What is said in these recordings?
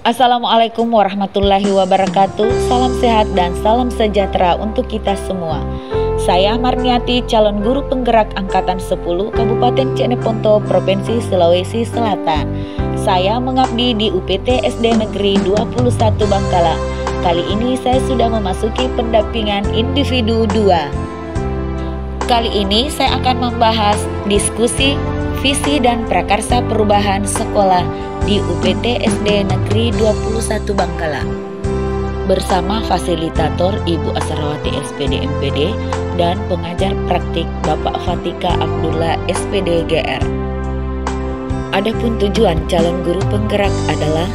Assalamualaikum warahmatullahi wabarakatuh. Salam sehat dan salam sejahtera untuk kita semua. Saya Marniati, calon guru penggerak angkatan 10 Kabupaten Cileponto, Provinsi Sulawesi Selatan. Saya mengabdi di UPT SD Negeri 21 Bangkala. Kali ini saya sudah memasuki pendampingan individu 2. Kali ini saya akan membahas diskusi visi dan prakarsa perubahan sekolah di UPT SD Negeri 21 Bangkala bersama fasilitator Ibu Asrawati SPD MPD dan pengajar praktik Bapak Fatika Abdullah SPD GR. Adapun tujuan calon guru penggerak adalah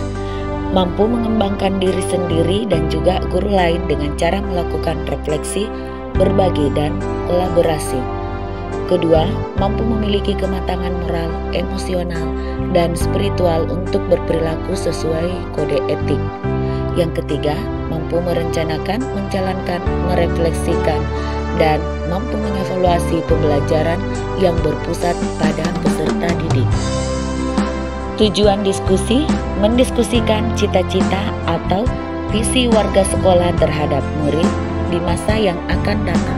mampu mengembangkan diri sendiri dan juga guru lain dengan cara melakukan refleksi, berbagi dan kolaborasi. Kedua, mampu memiliki kematangan moral, emosional, dan spiritual untuk berperilaku sesuai kode etik. Yang ketiga, mampu merencanakan, menjalankan, merefleksikan, dan mampu mengevaluasi pembelajaran yang berpusat pada peserta didik. Tujuan diskusi, mendiskusikan cita-cita atau visi warga sekolah terhadap murid di masa yang akan datang.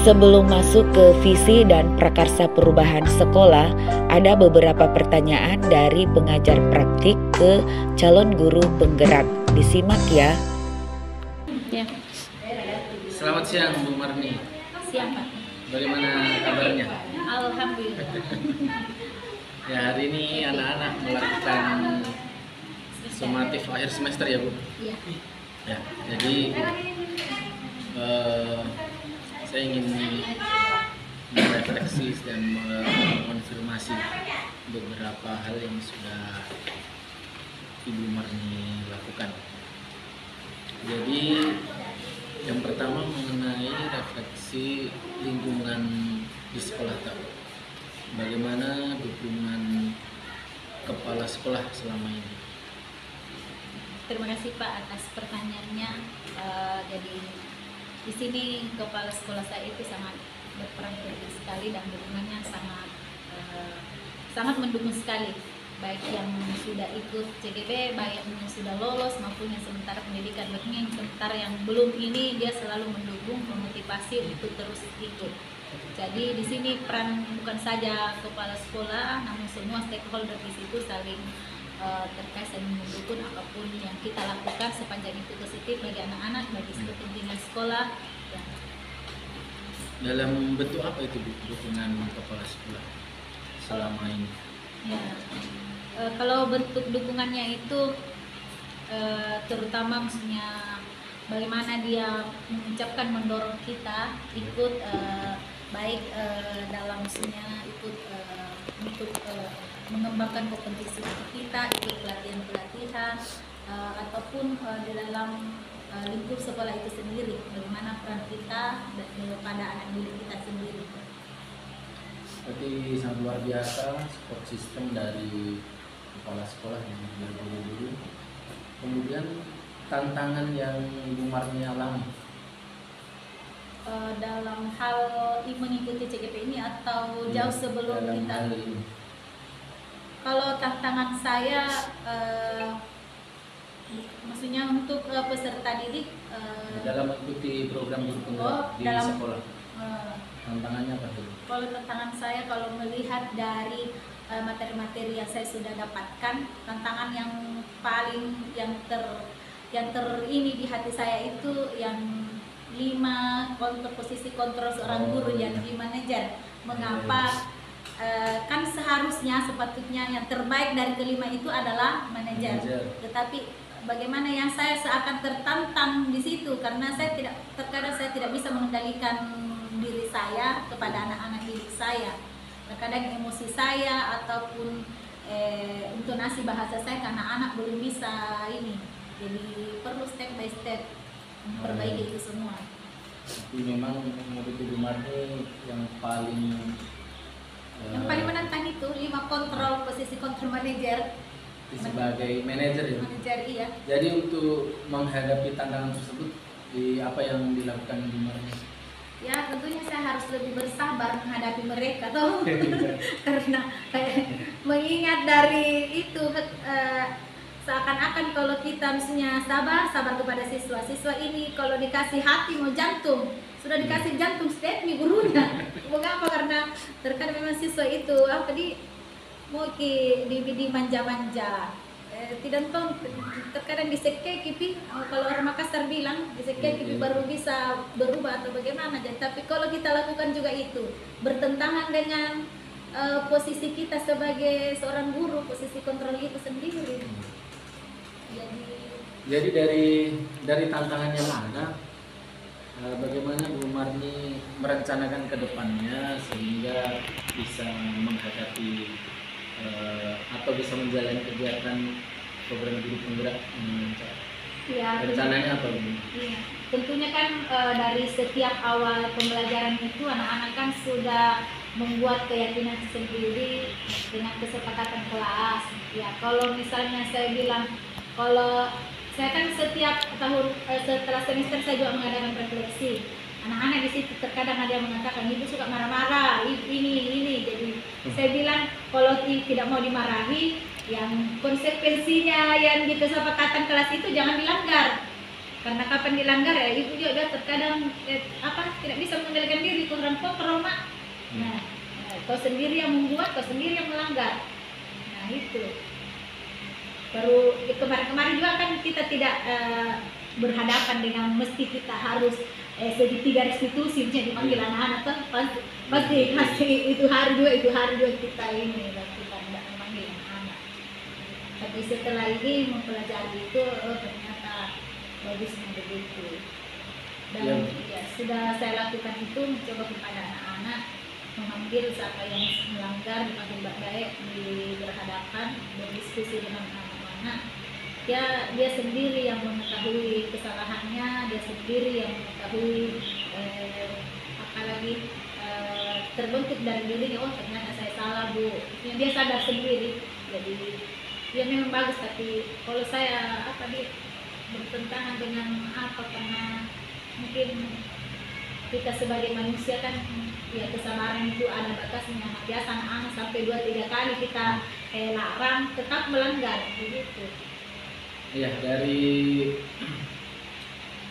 Sebelum masuk ke visi dan prakarsa perubahan sekolah, ada beberapa pertanyaan dari pengajar praktik ke calon guru penggerak. Disimak ya. Selamat siang Bu Marni. Siang Pak. Bagaimana kabarnya? Alhamdulillah. Ya, hari ini anak-anak melakukan sumatif akhir semester ya Bu? Iya. Ya, jadi saya ingin merefleksi dan mengonfirmasi beberapa hal yang sudah Ibu Marni lakukan. Jadi yang pertama mengenai refleksi lingkungan di sekolah tahu. Bagaimana dukungan kepala sekolah selama ini? Terima kasih Pak atas pertanyaannya. Jadi di sini kepala sekolah saya itu sangat berperan penting sekali dan dukungannya sangat mendukung sekali, baik yang sudah ikut CGP, baik yang sudah lolos maupun yang sementara pendidikan. Bahkan yang sementara yang belum ini dia selalu mendukung, memotivasi untuk terus ikut. Jadi di sini peran bukan saja kepala sekolah, namun semua stakeholder di situ saling terkait dan mendukung apapun yang kita lakukan sepanjang itu positif bagi anak-anak, bagi kepentingan sekolah. Ya. Dalam bentuk apa itu dukungan kepala sekolah selama ini? Ya. Kalau bentuk dukungannya itu terutama maksudnya bagaimana dia mengucapkan mendorong kita ikut baik dalam maksudnya ikut untuk mengembangkan kompetensi kita, ikut pelatihan-pelatihan ataupun di dalam lingkup sekolah itu sendiri, bagaimana peran kita pada anak didik kita sendiri. Berarti sangat luar biasa support system dari kepala sekolah yang berguru-guru. Kemudian tantangan yang Ibu Marni alami dalam hal mengikuti CGP ini atau jauh sebelum kita? Kalau tantangan saya, maksudnya untuk peserta didik dalam mengikuti program guru penggerak di sekolah, tantangannya apa tuh? Kalau tantangan saya, kalau melihat dari materi-materi yang saya sudah dapatkan, tantangan yang paling yang ini di hati saya itu yang 5 posisi kontrol seorang guru yang di manajer. Mengapa? Kan seharusnya sepatutnya yang terbaik dari kelima itu adalah manajer. Tetapi bagaimana yang saya seakan tertantang di situ karena terkadang saya tidak bisa mengendalikan diri saya kepada anak-anak didik saya. Terkadang emosi saya ataupun intonasi bahasa saya karena anak belum bisa ini, jadi perlu step by step memperbaiki itu semua. Tapi memang menurut Ibu Marni yang paling menantang itu 5 kontrol, posisi kontrol manajer sebagai manajer ya. Manajer, iya. Jadi untuk menghadapi tantangan tersebut, apa yang dilakukan Ibu Marni? Ya tentunya saya harus lebih bersabar menghadapi mereka toh. Karena mengingat dari itu seakan-akan kalau kita misalnya sabar kepada siswa ini kalau dikasih hati mau jantung, sudah dikasih jantung step gurunya. Mengapa? Karena terkadang memang siswa itu mau di manja-manja, tidak tahu, terkadang disekek kipi, kalau orang Makassar bilang disekek kipi baru bisa berubah atau bagaimana. Jadi tapi kalau kita lakukan juga itu bertentangan dengan posisi kita sebagai seorang guru, posisi kontrol itu sendiri. Jadi dari tantangan yang ada, bagaimana Bu Marni merencanakan ke depannya sehingga bisa menghadapi atau bisa menjalani kegiatan program guru penggerak Indonesia? Ya, rencananya apa Bu? Iya, tentunya kan dari setiap awal pembelajaran itu anak-anak kan sudah membuat keyakinan sendiri dengan kesepakatan kelas. Ya, kalau misalnya saya bilang, kalau saya kan setiap tahun setelah semester saya juga mengadakan refleksi. Anak-anak di situ terkadang ada yang mengatakan ibu suka marah-marah, ini. Jadi saya bilang kalau tidak mau dimarahi, yang konsekuensinya yang di kesepakatan kelas itu jangan dilanggar. Karena kapan dilanggar ya ibu juga terkadang tidak bisa mengendalikan diri, kurang kontrol mak. Nah, kau sendiri yang membuat, kau sendiri yang melanggar. Nah itu. Baru kemarin juga kan kita tidak berhadapan dengan mesti kita harus segitiga restitusi jadi panggil anak-anak kan pasti itu hari dua kita ini kita tidak memanggil anak-anak. Tapi setelah ini mempelajari itu ternyata bagusnya begitu. Dan ya, sudah saya lakukan itu mencoba kepada anak-anak memanggil siapa yang melanggar dipanggil baik-baik, berhadapan berdiskusi dengan anak-anak. Ya dia sendiri yang mengetahui kesalahannya, dia sendiri yang mengetahui apalagi terbentuk dari dirinya, oh ternyata saya salah bu, dia sadar sendiri. Jadi dia memang bagus, tapi kalau saya bertentangan dengan karena mungkin kita sebagai manusia kan ya kesabaran itu ada batasnya. Biasa anak-anak sampai 2-3 kali kita larang tetap melanggar begitu. Ya, dari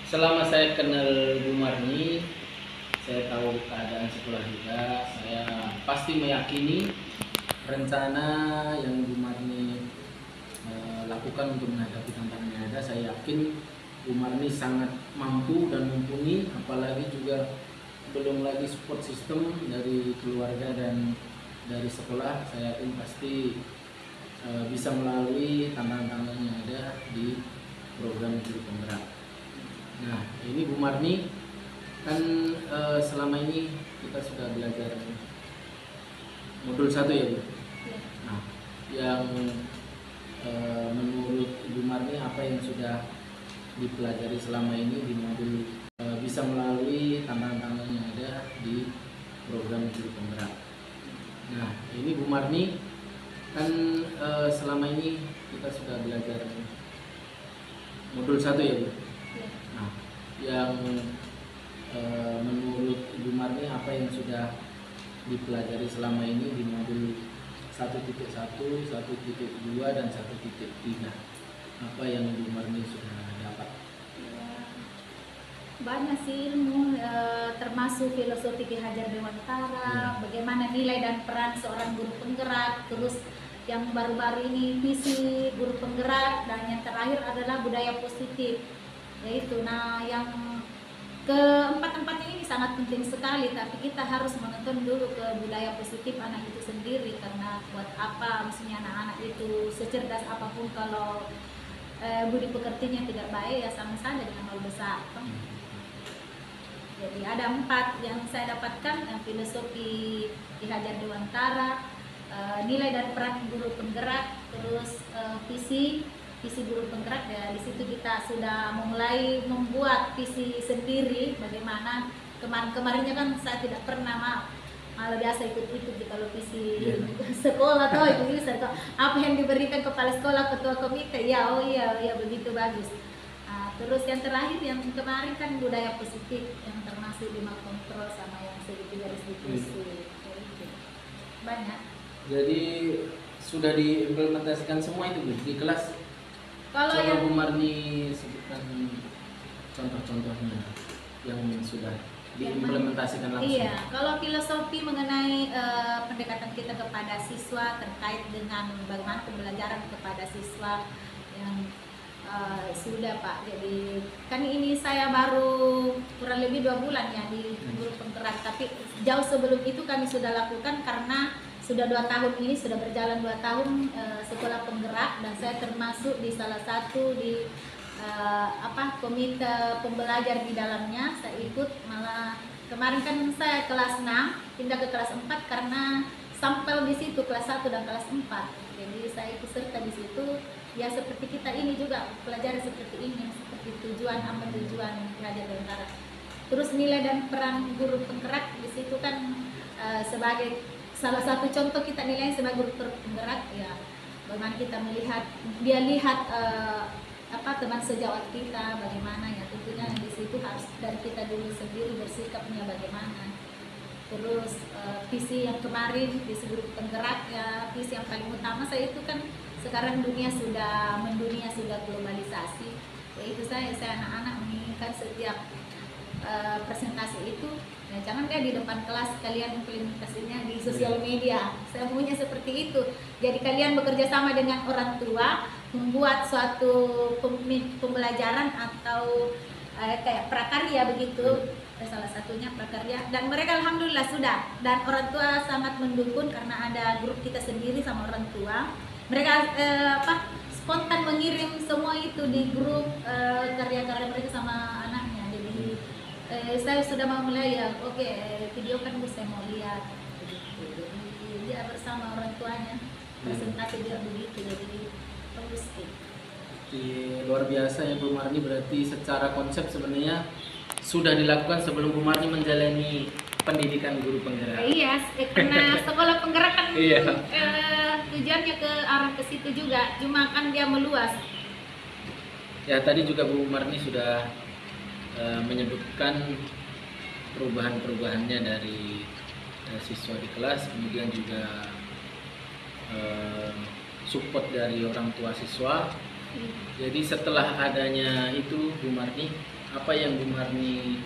selama saya kenal Bu Marni, saya tahu keadaan sekolah juga, saya pasti meyakini rencana yang Bu Marni lakukan untuk menghadapi tantangan yang ada. Saya yakin Bu Marni sangat mampu dan mumpuni, apalagi juga belum lagi support system dari keluarga dan dari sekolah. Saya yakin pasti bisa melalui tantangan-tantangan yang ada di program guru penggerak. Nah, ini Bu Marni kan selama ini kita sudah belajar modul 1 ya Bu. Nah, yang menurut Bu Marni apa yang sudah dipelajari selama ini di modul bisa melalui tantangan-tantangan yang ada di program guru penggerak. Nah, ini Bu Marni kan selama ini kita sudah belajar modul 1 ya Bu. Nah, yang menurut Ibu Marni apa yang sudah dipelajari selama ini di modul 1.1, 1.2 dan 1.3, apa yang Ibu Marni sudah dapat? Banyak sih ilmu, termasuk filosofi Ki Hajar Dewantara, bagaimana nilai dan peran seorang guru penggerak, terus yang baru-baru ini visi guru penggerak, dan yang terakhir adalah budaya positif, yaitu yang keempat ini sangat penting sekali. Tapi kita harus menonton dulu ke budaya positif anak itu sendiri, karena buat apa maksudnya anak-anak itu secerdas apapun kalau budi pekertinya tidak baik ya sama saja dengan nol besar. Jadi ada 4 yang saya dapatkan, filosofi Ki Hajar Dewantara, nilai dan peran guru penggerak, terus visi guru penggerak. Ya, di situ kita sudah mulai membuat visi sendiri. Bagaimana kemarinnya kan saya tidak pernah malah biasa ikut-ikut di kalau visi sekolah atau itu bisa apa yang diberikan kepala sekolah, ketua komite, ya oh iya begitu bagus. Terus yang terakhir yang kemarin kan budaya positif yang termasuk 5 kontrol sama yang segitiga restitusi. Banyak. Jadi sudah diimplementasikan semua itu Bu di kelas. Kalau Coba yang Bu Marni sebutkan contoh-contohnya yang sudah diimplementasikan langsung. Iya, kalau filosofi mengenai pendekatan kita kepada siswa terkait dengan bagaimana pembelajaran kepada siswa yang sudah Pak. Jadi kan ini saya baru kurang lebih 2 bulan ya di guru penggerak, tapi jauh sebelum itu kami sudah lakukan karena sudah 2 tahun ini sudah berjalan 2 tahun sekolah penggerak, dan saya termasuk di salah satu di komite pembelajar di dalamnya. Saya ikut, malah kemarin kan saya kelas 6 pindah ke kelas 4 karena sampel di situ kelas 1 dan kelas 4. Jadi saya ikut serta di situ. Ya seperti kita ini juga pelajari seperti ini, seperti tujuan belajar antara. Terus nilai dan peran guru penggerak di situ kan sebagai salah satu contoh kita nilai sebagai guru penggerak ya. Bagaimana kita melihat teman sejawat kita bagaimana ya, tentunya di situ harus dari kita dulu sendiri bersikapnya bagaimana. Terus visi yang kemarin, visi guru penggerak ya, visi yang paling utama saya itu kan sekarang dunia sudah globalisasi. Yaitu saya anak-anak menginginkan setiap presentasi itu ya, jangan di depan kelas, kalian implementasinya di sosial media. Saya maunya seperti itu. Jadi kalian bekerja sama dengan orang tua membuat suatu pembelajaran atau kayak prakarya begitu. Salah satunya prakarya, dan mereka alhamdulillah sudah, dan orang tua sangat mendukung karena ada grup kita sendiri sama orang tua. Mereka spontan mengirim semua itu di grup karya-karya mereka sama anaknya. Jadi saya sudah mau mulai ya, oke, video kan saya mau lihat begitu. Jadi dia bersama orang tuanya presentasi dia begitu, jadi bagus gitu. Luar biasa ya Bu Marni, berarti secara konsep sebenarnya sudah dilakukan sebelum Bu Marni menjalani pendidikan guru penggerak. Iya, karena sekolah penggerak kan Iya. Tujuannya ke arah ke situ juga, cuma kan dia meluas. Ya tadi juga Bu Marni sudah menyebutkan perubahan-perubahannya dari siswa di kelas, kemudian juga support dari orang tua siswa. Jadi setelah adanya itu Bu Marni, apa yang Bu Marni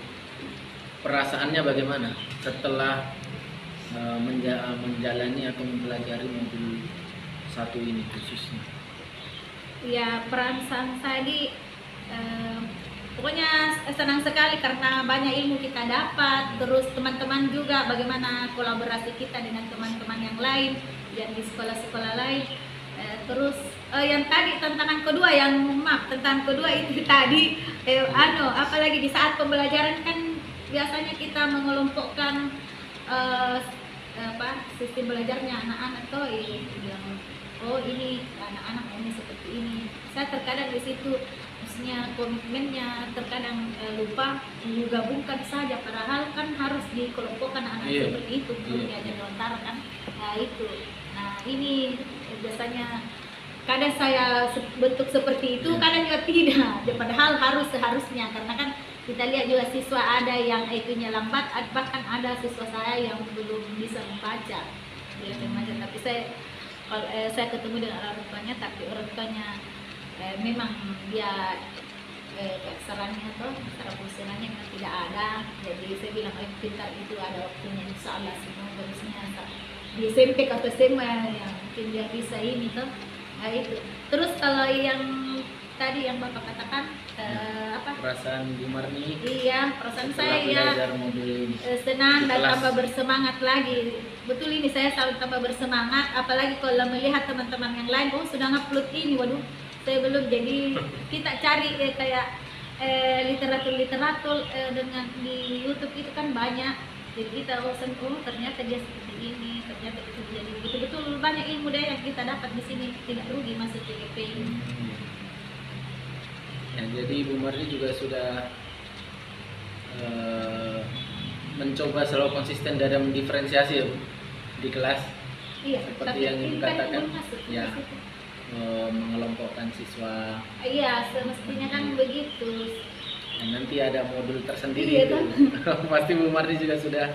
perasaannya bagaimana setelah menjalani atau mempelajari modul 1 ini khususnya? Ya, perasaan saya pokoknya senang sekali karena banyak ilmu kita dapat. Terus teman-teman juga bagaimana kolaborasi kita dengan teman-teman yang lain dan di sekolah-sekolah lain. Terus yang tadi tantangan kedua itu tadi apalagi di saat pembelajaran kan biasanya kita mengelompokkan sistem belajarnya anak-anak tuh yang ini anak-anak ini seperti ini. Saya terkadang di situ maksudnya komitmennya terkadang lupa menggabungkan saja, padahal kan harus dikelompokkan anak seperti itu gurunya jadi lontar kan. Nah itu, nah ini biasanya kadang saya bentuk seperti itu, kadang juga tidak. Padahal seharusnya karena kan kita lihat juga siswa ada yang IQ-nya lambat, bahkan ada siswa saya yang belum bisa membaca. Tapi saya ketemu dengan orang tuanya, tapi orang tuanya memang dia sarannya atau cara fungsionalnya memang tidak ada. Jadi saya bilang pintar itu ada waktunya, insya Allah semua bagusnya di SMP atau SMA yang mungkin dia bisa ini tuh. Nah itu. Terus kalau yang tadi yang Bapak katakan perasaan Bu Marni? Iya, perasaan saya ya senang dan tambah bersemangat lagi. Betul, ini saya selalu tambah bersemangat, apalagi kalau melihat teman-teman yang lain sudah ngupload ini, waduh saya belum. Jadi kita cari kayak literatur dengan di YouTube itu kan banyak. Jadi kita ternyata dia seperti ini, ternyata itu jadi betul-betul banyak ilmu deh yang kita dapat di sini, tidak rugi masuk TGP ini. Ya, jadi Ibu Marni juga sudah mencoba selalu konsisten dalam diferensiasi ya Bu, di kelas. Iya, Seperti tapi yang Ibu kan katakan, belum masuk ke ya. situ. Mengelompokkan siswa. Iya, semestinya kan begitu. Dan nanti ada modul tersendiri. Iya, itu. kan? Pasti Bu Marni juga sudah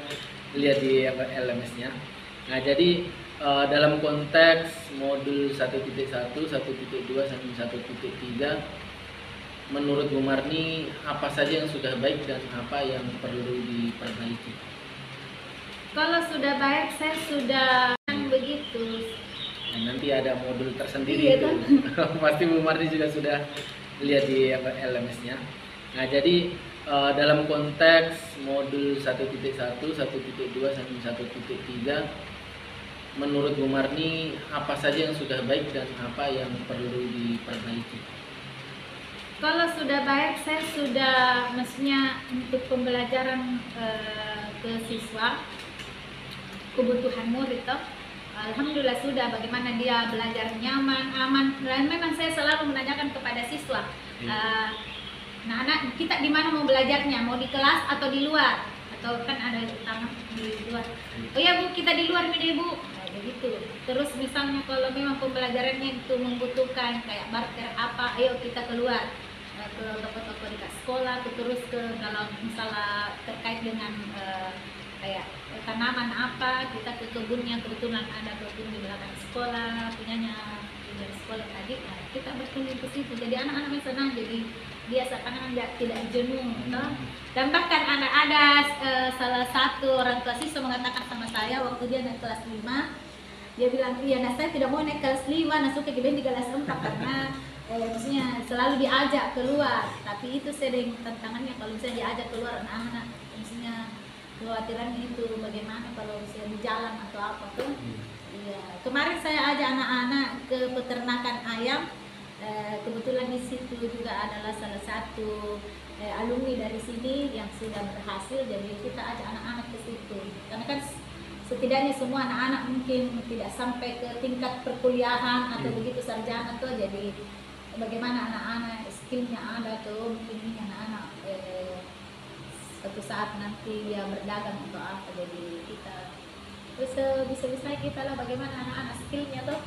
lihat di LMS-nya. Nah, jadi dalam konteks modul 1.1, 1.2, sampai 1.3, menurut Bu Marni apa saja yang sudah baik dan apa yang perlu diperbaiki? Kalau sudah baik, saya sudah kan begitu. Dan nanti ada modul tersendiri. Iya, itu. kan? Pasti Bu Marni juga sudah lihat di LMS-nya. Nah, jadi dalam konteks modul 1.1, 1.2, sampai 1.3, menurut Bu Marni apa saja yang sudah baik dan apa yang perlu diperbaiki? Kalau sudah baik, saya sudah maksudnya untuk pembelajaran ke siswa, kebutuhan murid itu, alhamdulillah sudah, bagaimana dia belajar nyaman, aman. Dan memang saya selalu menanyakan kepada siswa, nah anak kita di mana mau belajarnya, mau di kelas atau di luar, atau kan ada utama di luar. Oh ya Bu, kita di luar nih Bu. Nah, begitu. Terus misalnya kalau memang pembelajarannya itu membutuhkan kayak barter apa, ayo kita keluar ke toko-toko dekat sekolah, terus ke kalau misalnya terkait dengan kayak tanaman apa, kita ke kebunnya, kebetulan ada kebun di belakang sekolah punyanya dari sekolah tadi, nah, kita berkunjung ke situ. Jadi anak-anak senang, jadi dia seakan tidak jenuh, toh. Dan bahkan ada salah satu orang tua siswa mengatakan sama saya waktu dia naik kelas 5, dia bilang, iya, nah saya tidak mau naik kelas 5, nah suka di kelas 4 karena maksudnya selalu diajak keluar. Tapi itu sering tantangannya kalau misalnya diajak keluar anak-anak, maksudnya kekhawatirannya itu bagaimana kalau misalnya di jalan atau apa tuh. Iya, kemarin saya ajak anak-anak ke peternakan ayam. Kebetulan di situ juga adalah salah satu alumni dari sini yang sudah berhasil, jadi kita ajak anak-anak ke situ. Karena kan setidaknya semua anak-anak mungkin tidak sampai ke tingkat perkuliahan atau begitu sarjana tuh, jadi bagaimana anak-anak skillnya ada tuh, mungkin ini anak-anak suatu saat nanti dia berdagang atau apa, jadi kita terus bisa-bisa kita lah bagaimana anak-anak skillnya tuh.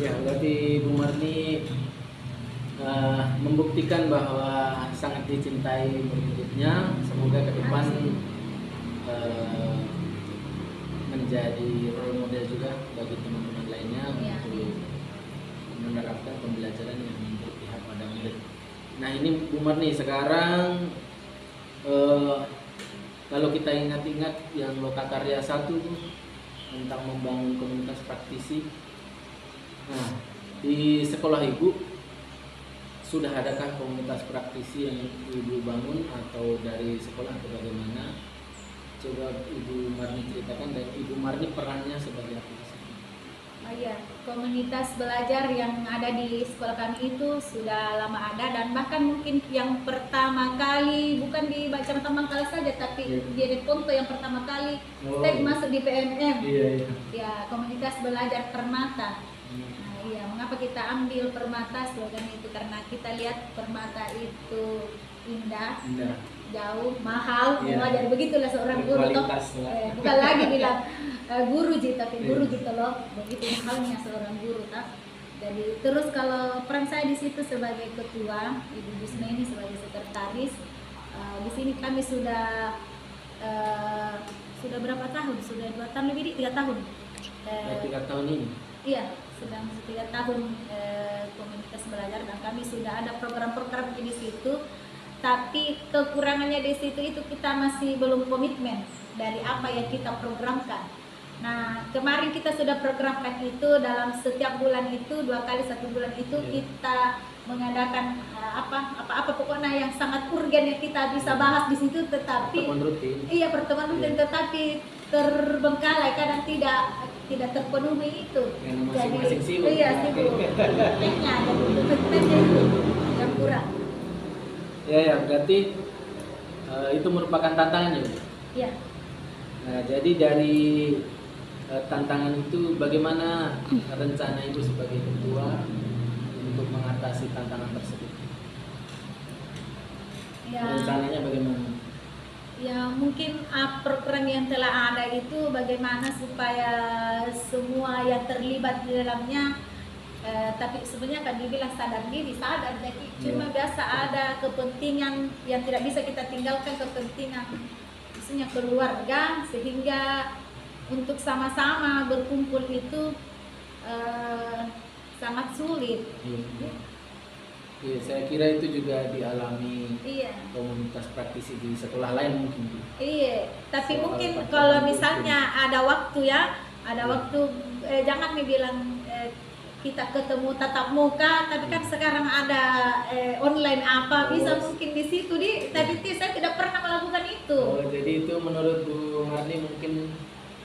Ya, berarti Bu Marni membuktikan bahwa sangat dicintai murid-muridnya. Semoga ke depan menjadi role model juga bagi teman-teman lainnya untuk menerapkan pembelajaran yang berpihak pada murid. Nah, ini Bu Marni sekarang kalau kita ingat-ingat yang Lokakarya 1 tuh tentang membangun komunitas praktisi. Nah, di sekolah Ibu sudah adakah komunitas praktisi yang Ibu bangun atau dari sekolah atau bagaimana? Coba Ibu Marni ceritakan, dan Ibu Marni perannya sebagai apa? Oh iya, komunitas belajar yang ada di sekolah kami itu sudah lama ada, dan bahkan mungkin yang pertama kali bukan di Bacaan Tambangkala saja, tapi di Ponto yang pertama kali step masuk di PMM. Ya, komunitas belajar Permata. Nah, iya, mengapa kita ambil Permata slogan itu? Karena kita lihat Permata itu indah. Jauh, mahal, wajar begitulah seorang guru toh. Bukan lagi bilang guru ji, tapi guru gitu loh, begitu mahalnya seorang guru toh. Jadi terus kalau peran saya di situ sebagai ketua, Ibu Busmeni sebagai sekretaris, di sini kami sudah berapa tahun? Sudah 2 tahun lebih, 3 tahun. 3 tahun ini. Iya, sedang 3 tahun komunitas belajar, dan kami sudah ada program-program di situ. Tapi kekurangannya di situ itu kita masih belum komitmen dari apa yang kita programkan. Nah, kemarin kita sudah programkan itu dalam setiap bulan itu 2 kali 1 bulan itu kita mengadakan apa pokoknya yang sangat urgen yang kita bisa bahas di situ, tetapi pertemuan rutin. Iya, pertemuan rutin, tetapi terbengkalai, kadang tidak terpenuhi itu. Masing-masing sibuk. Iya, sibuk. Tekniknya itu yang kurang. Ya, berarti itu merupakan tantangan ya. Iya. Nah, jadi dari tantangan itu bagaimana rencana Ibu sebagai ketua untuk mengatasi tantangan tersebut? Ya, rencananya bagaimana? ya mungkin program yang telah ada itu bagaimana supaya semua yang terlibat di dalamnya, tapi sebenarnya kan dibilang sadar diri, sadar, jadi cuma biasa ada kepentingan yang tidak bisa kita tinggalkan, kepentingan maksudnya keluarga, sehingga untuk sama-sama berkumpul itu sangat sulit. Iya, saya kira itu juga dialami Iya. komunitas praktisi di sekolah lain mungkin. Iya, tapi Soal mungkin pacaran kalau itu. misalnya ada waktu ya, ada waktu, jangan nih bilang kita ketemu tatap muka, tapi kan sekarang ada online apa, bisa mungkin di situ tapi saya tidak pernah melakukan itu. Oh, jadi itu menurut Bu Marni mungkin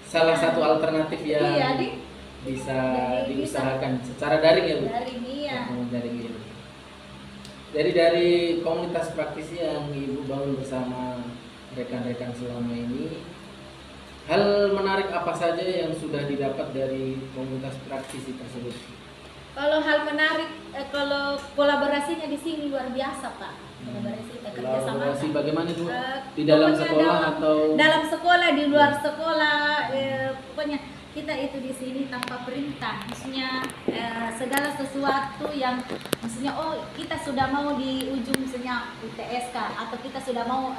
salah satu alternatif yang Iya, bisa Jadi diusahakan secara daring ya Bu? dari dia. Daring ya. Jadi dari komunitas praktisi yang Ibu bangun bersama rekan-rekan selama ini, hal menarik apa saja yang sudah didapat dari komunitas praktisi tersebut? Kalau hal menarik, kalau kolaborasinya di sini luar biasa Pak. Kolaborasi kita kerjasama. Kolaborasi bagaimana Bu? Di dalam Pokoknya sekolah atau? dalam sekolah, di luar sekolah, pokoknya kita itu di sini tanpa perintah, maksudnya segala sesuatu yang maksudnya kita sudah mau di ujung misalnya UTSK atau kita sudah mau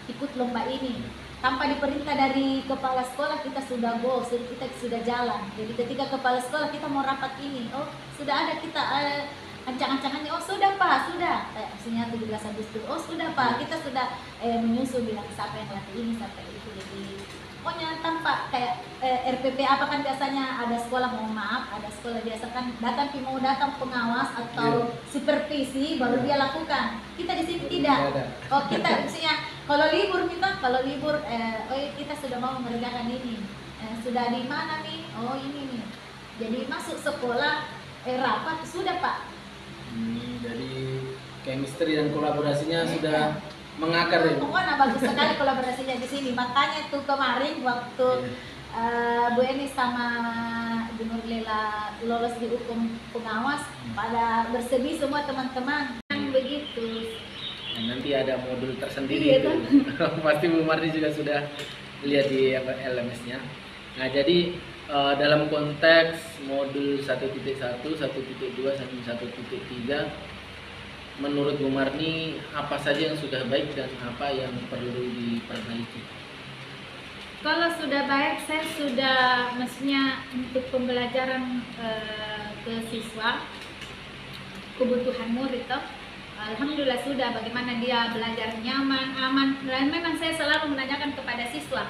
ikut lomba ini tanpa diperintah dari kepala sekolah, kita sudah go, kita sudah jalan. Jadi ketika kepala sekolah kita mau rapat ini, sudah ada kita ancang-ancangannya, sudah Pak, sudah maksudnya 17 Agustus, sudah Pak, kita sudah menyusun bilang siapa yang latih ini sampai itu. Jadi pokoknya tanpa kayak RPP apa kan biasanya ada sekolah, mohon maaf, ada sekolah biasa kan datang mau datang pengawas atau supervisi baru dia lakukan. Kita di sini tidak. Kita misalnya kalau libur kita sudah mau mengerjakan ini, sudah di mana nih? Ini nih. Jadi masuk sekolah rapat sudah Pak. Jadi chemistry dan kolaborasinya sudah mengakar ya. Pokoknya bagus sekali kolaborasinya di sini. Makanya tuh kemarin waktu Bu Eni sama Bu Nurlela lolos di hukum pengawas, pada bersedih semua teman-teman. Begitu. Nah, nanti ada modul tersendiri Iya, itu. Pasti Bu Marni juga sudah lihat di LMS-nya. Nah, jadi dalam konteks modul 1.1, 1.2, 1.3, menurut Bu Marni apa saja yang sudah baik dan apa yang perlu diperbaiki? Kalau sudah baik, saya sudah maksudnya untuk pembelajaran ke siswa, kebutuhan murid itu, alhamdulillah sudah, bagaimana dia belajar nyaman, aman. Dan memang saya selalu menanyakan kepada siswa,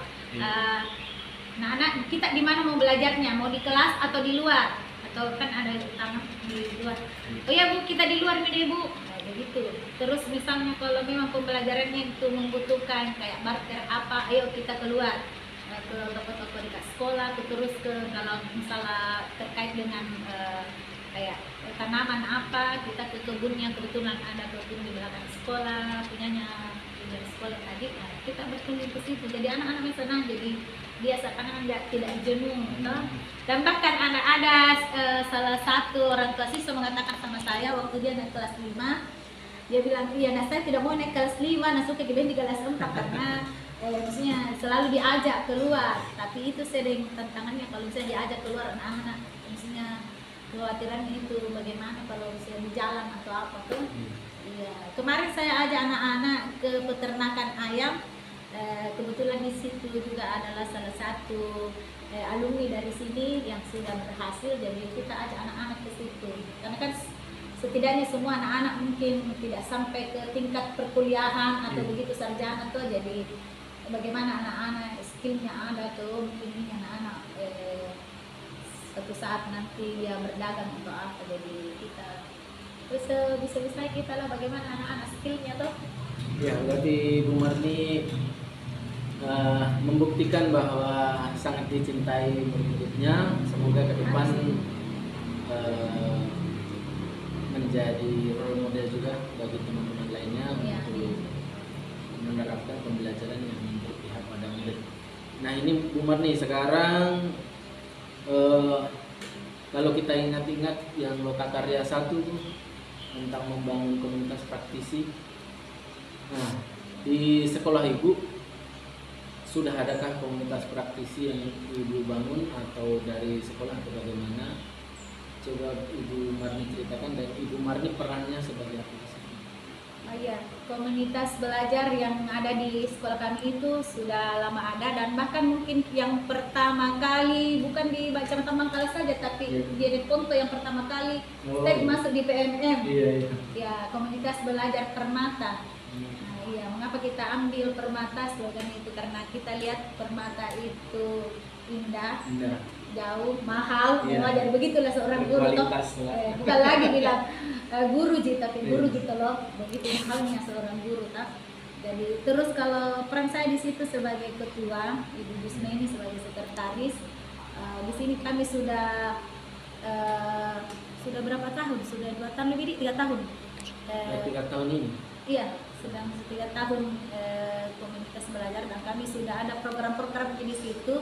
nah anak kita di mana mau belajarnya, mau di kelas atau di luar? Atau kan ada utama di luar. Oh ya Bu, kita di luar nih Bu. Begitu. Terus misalnya kalau memang pembelajarannya itu membutuhkan kayak barter apa, ayo kita keluar ke toko-toko dekat sekolah, terus kalau misalnya terkait dengan kayak tanaman apa, kita ke kebunnya, kebetulan ada kebun di belakang sekolah, punyanya di sekolah tadi, kita berkunjung ke situ. Jadi anak-anak senang, jadi dia seakan tidak jenuh. Dan bahkan anak ada salah satu orang tua siswa mengatakan sama saya waktu dia naik kelas 5, dia bilang, iya nah saya tidak mau naik kelas 5, nah suka di kelas 4 karena maksudnya selalu diajak keluar. Tapi itu sering tantangannya kalau misalnya diajak keluar anak-anak, maksudnya kekhawatirannya itu bagaimana kalau misalnya di jalan atau apa tuh. Iya. Kemarin saya ajak anak-anak ke peternakan ayam. Kebetulan di situ juga adalah salah satu alumni dari sini yang sudah berhasil, jadi kita ajak anak-anak ke situ. Karena kan setidaknya semua anak-anak mungkin tidak sampai ke tingkat perkuliahan atau begitu sarjana tuh, jadi bagaimana anak-anak skillnya ada tuh, mungkin ini anak-anak suatu saat nanti dia berdagang atau apa, jadi kita terus bisa-bisa kita lah bagaimana anak-anak skillnya tuh. Ya, berarti Bu Marni membuktikan bahwa sangat dicintai murid-muridnya. Semoga ke depan menjadi role model juga bagi teman-teman lainnya untuk menerapkan pembelajaran yang berpihak pada murid. Nah ini Bu Marni, sekarang Eh, Kalau kita ingat-ingat yang Lokakarya 1 tuh tentang membangun komunitas praktisi. Nah, di sekolah ibu sudah adakah komunitas praktisi yang ibu bangun atau dari sekolah atau bagaimana? Coba Ibu Marni ceritakan, dan Ibu Marni perannya sebagai apa di sini? Oh iya, komunitas belajar yang ada di sekolah kami itu sudah lama ada, dan bahkan mungkin yang pertama kali bukan di Kecamatan Bangkalan saja, tapi di Ponto yang pertama kali saya masuk di PMM. Iya. Ya, komunitas belajar Permata. Nah, iya, mengapa kita ambil Permata slogan itu? Karena kita lihat Permata itu indah, jauh, mahal, jadi begitulah seorang guru toh. Bukan lagi bilang guru tapi guru gitu loh, begitu mahalnya seorang guru toh. Jadi terus kalau peran saya di situ sebagai ketua, Ibu Busmeni sebagai sekretaris. Di sini kami sudah berapa tahun? Sudah 2 tahun lebih, 3 tahun. 3 tahun ini. Iya, sedang 3 tahun komunitas belajar, dan kami sudah ada program-program di situ.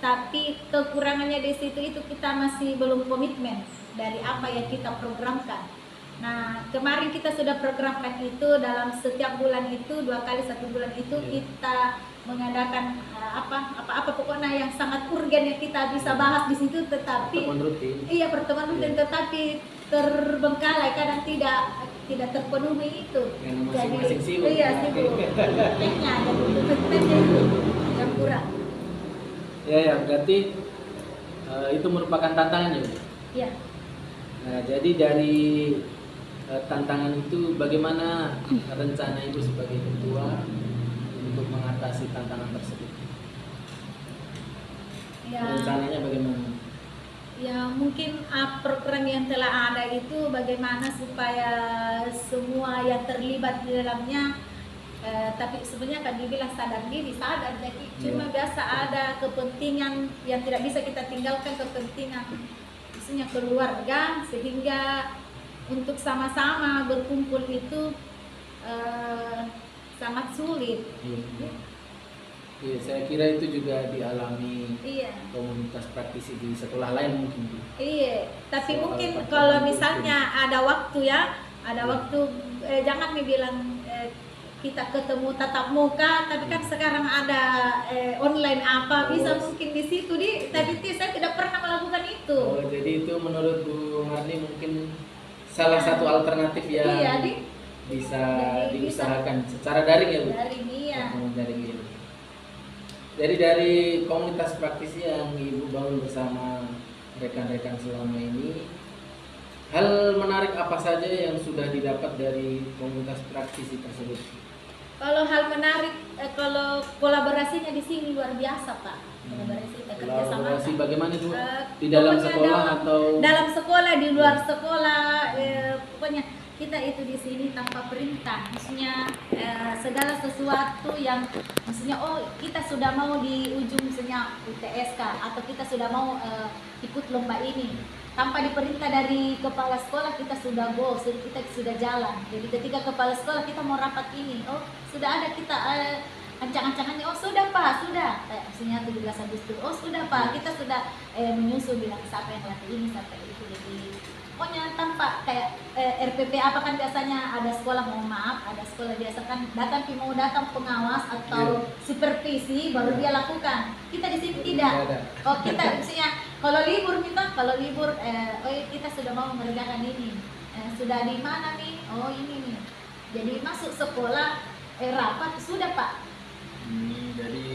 Tapi kekurangannya di situ itu kita masih belum komitmen dari apa yang kita programkan. Nah, kemarin kita sudah programkan itu dalam setiap bulan itu 2 kali 1 bulan itu kita mengadakan apa pokoknya yang sangat urgen yang kita bisa bahas di situ, tetapi pertemuan rutin tetapi terbengkalai, kadang tidak terpenuhi itu. Masing-masing sibuk. Iya, sibuk. Tekniknya itu yang kurang. Ya, berarti itu merupakan tantangan ya, Bu? Iya. Nah, jadi dari tantangan itu bagaimana rencana Ibu sebagai ketua untuk mengatasi tantangan tersebut? Ya, rencananya bagaimana? Ya, mungkin program yang telah ada itu bagaimana supaya semua yang terlibat di dalamnya tapi sebenarnya kan dibilang sadar diri, jadi cuma biasa ada kepentingan yang tidak bisa kita tinggalkan, kepentingan maksudnya keluarga, sehingga untuk sama-sama berkumpul itu sangat sulit. Iya, saya kira itu juga dialami komunitas praktisi di sekolah lain mungkin. Iya, tapi mungkin kalau misalnya ada waktu waktu jangan dibilang kita ketemu tatap muka, tapi kan sekarang ada online bisa mungkin di situ tapi saya tidak pernah melakukan itu. Oh, jadi itu menurut Bu Marni mungkin salah satu alternatif yang bisa diusahakan secara daring ya, Bu? Daring, iya. Daring. Jadi dari komunitas praktisi yang Ibu bangun bersama rekan-rekan selama ini, hal menarik apa saja yang sudah didapat dari komunitas praktisi tersebut? Kalau hal menarik, kalau kolaborasinya di sini luar biasa, Pak. Kolaborasi bagaimana, Bu? Di dalam sekolah atau dalam sekolah, di luar sekolah, pokoknya kita itu di sini tanpa perintah. Maksudnya segala sesuatu yang maksudnya kita sudah mau di ujung misalnya UTSK atau kita sudah mau ikut lomba ini, tanpa diperintah dari kepala sekolah kita sudah kita sudah jalan. Jadi ketika kepala sekolah kita mau rapat ini, sudah ada kita ancang-ancangannya, sudah Pak, sudah. Maksudnya 17 Agustus, sudah Pak, kita sudah menyusun bilang siapa yang latih ini, siapa itu. Jadi pokoknya tanpa kayak RPP kan biasanya ada sekolah, mohon maaf, ada sekolah biasa kan mau datang pengawas atau supervisi baru dia lakukan. Kita di sini tidak. Kita misalnya kalau libur kita sudah mau mengerjakan ini. Sudah di mana nih? Ini nih. Jadi masuk sekolah rapat sudah Pak. Jadi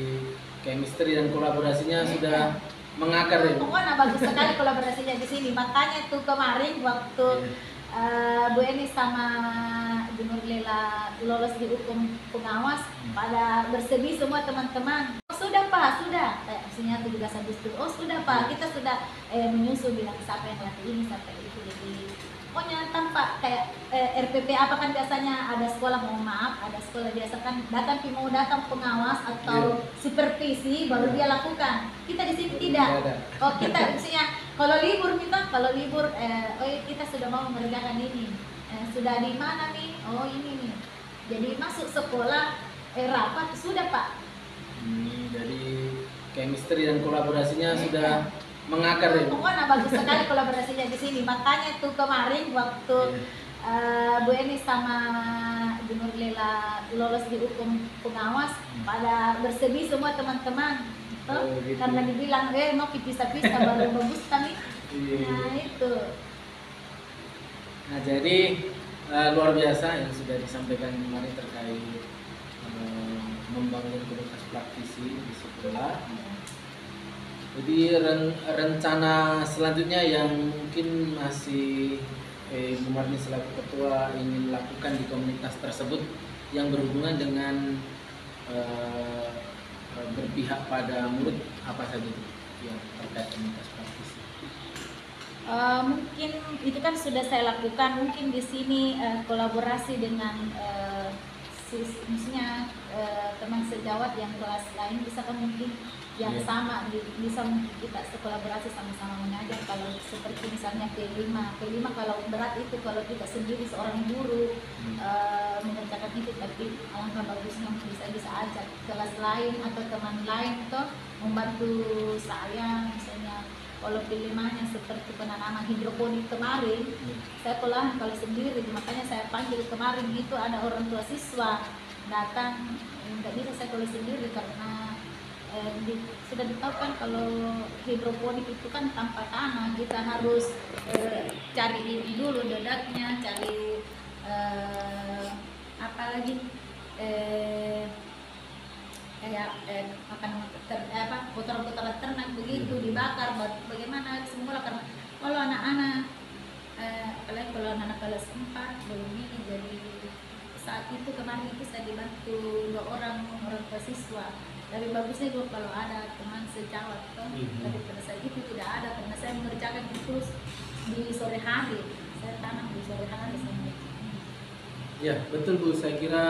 chemistry dan kolaborasinya sudah mengakar ya. Pokoknya bagus sekali kolaborasinya di sini. Makanya tuh kemarin waktu Bu Eni sama Bu Nurlela lolos di hukum pengawas, pada bersedih semua teman-teman. Sudah Pak, sudah. Maksudnya 17 Agustus. Sudah Pak, kita sudah menyusun bilang siapa yang latih ini, siapa itu. Jadi pokoknya tanpa kayak RPP kan biasanya ada sekolah, mohon maaf, ada sekolah biasa kan mau datang pengawas atau supervisi baru dia lakukan. Kita di sini tidak. Kita misalnya kalau libur kita sudah mau mengerjakan ini. Sudah di mana nih? Ini nih. Jadi masuk sekolah rapat sudah Pak. Jadi chemistry dan kolaborasinya sudah mengakar ya. Pokoknya bagus sekali kolaborasinya di sini. Makanya tuh kemarin waktu Bu Eni sama Bu Nurlela lolos di hukum pengawas, pada bersedih semua teman-teman. Gitu. Karena dibilang mau pisah-pisah baru bagus kami. Nah itu. Nah jadi luar biasa yang sudah disampaikan kemarin terkait membangun komunitas praktisi di sekolah. Jadi rencana selanjutnya yang mungkin masih Bu Marni selaku ketua ingin lakukan di komunitas tersebut yang berhubungan dengan berpihak pada murid apa saja yang terkait komunitas praktisi? Mungkin itu kan sudah saya lakukan. Mungkin di sini kolaborasi dengan misalnya teman sejawat yang kelas lain bisa kan mungkin yang sama bisa kita sekolaborasi sama-sama mengajar. Kalau seperti misalnya P5 kalau berat itu kalau kita sendiri seorang guru mengerjakan itu, tapi alangkah bagusnya bisa ajak kelas lain atau teman lain toh membantu saya. Misalnya kalau P5-nya seperti penanaman hidroponik kemarin, saya pelahan kalau sendiri, makanya saya panggil kemarin itu ada orang tua siswa datang, nggak bisa saya kalau sendiri karena sudah ditahukan kalau hidroponik itu kan tanpa tanah, kita harus cari ini dulu dedaknya, cari apa lagi kayak kotoran-kotoran ternak begitu dibakar, bagaimana semula. Karena kalau anak-anak apalagi kalau anak-anak kelas 4 belum ini, jadi saat itu kemarin itu saya dibantu 2 orang tua siswa. Lebih bagusnya juga kalau ada teman sejawat toh, tapi pada saat itu tidak ada karena saya mengerjakan itu di sore hari, saya tanam di sore hari sama. Ya betul Bu, saya kira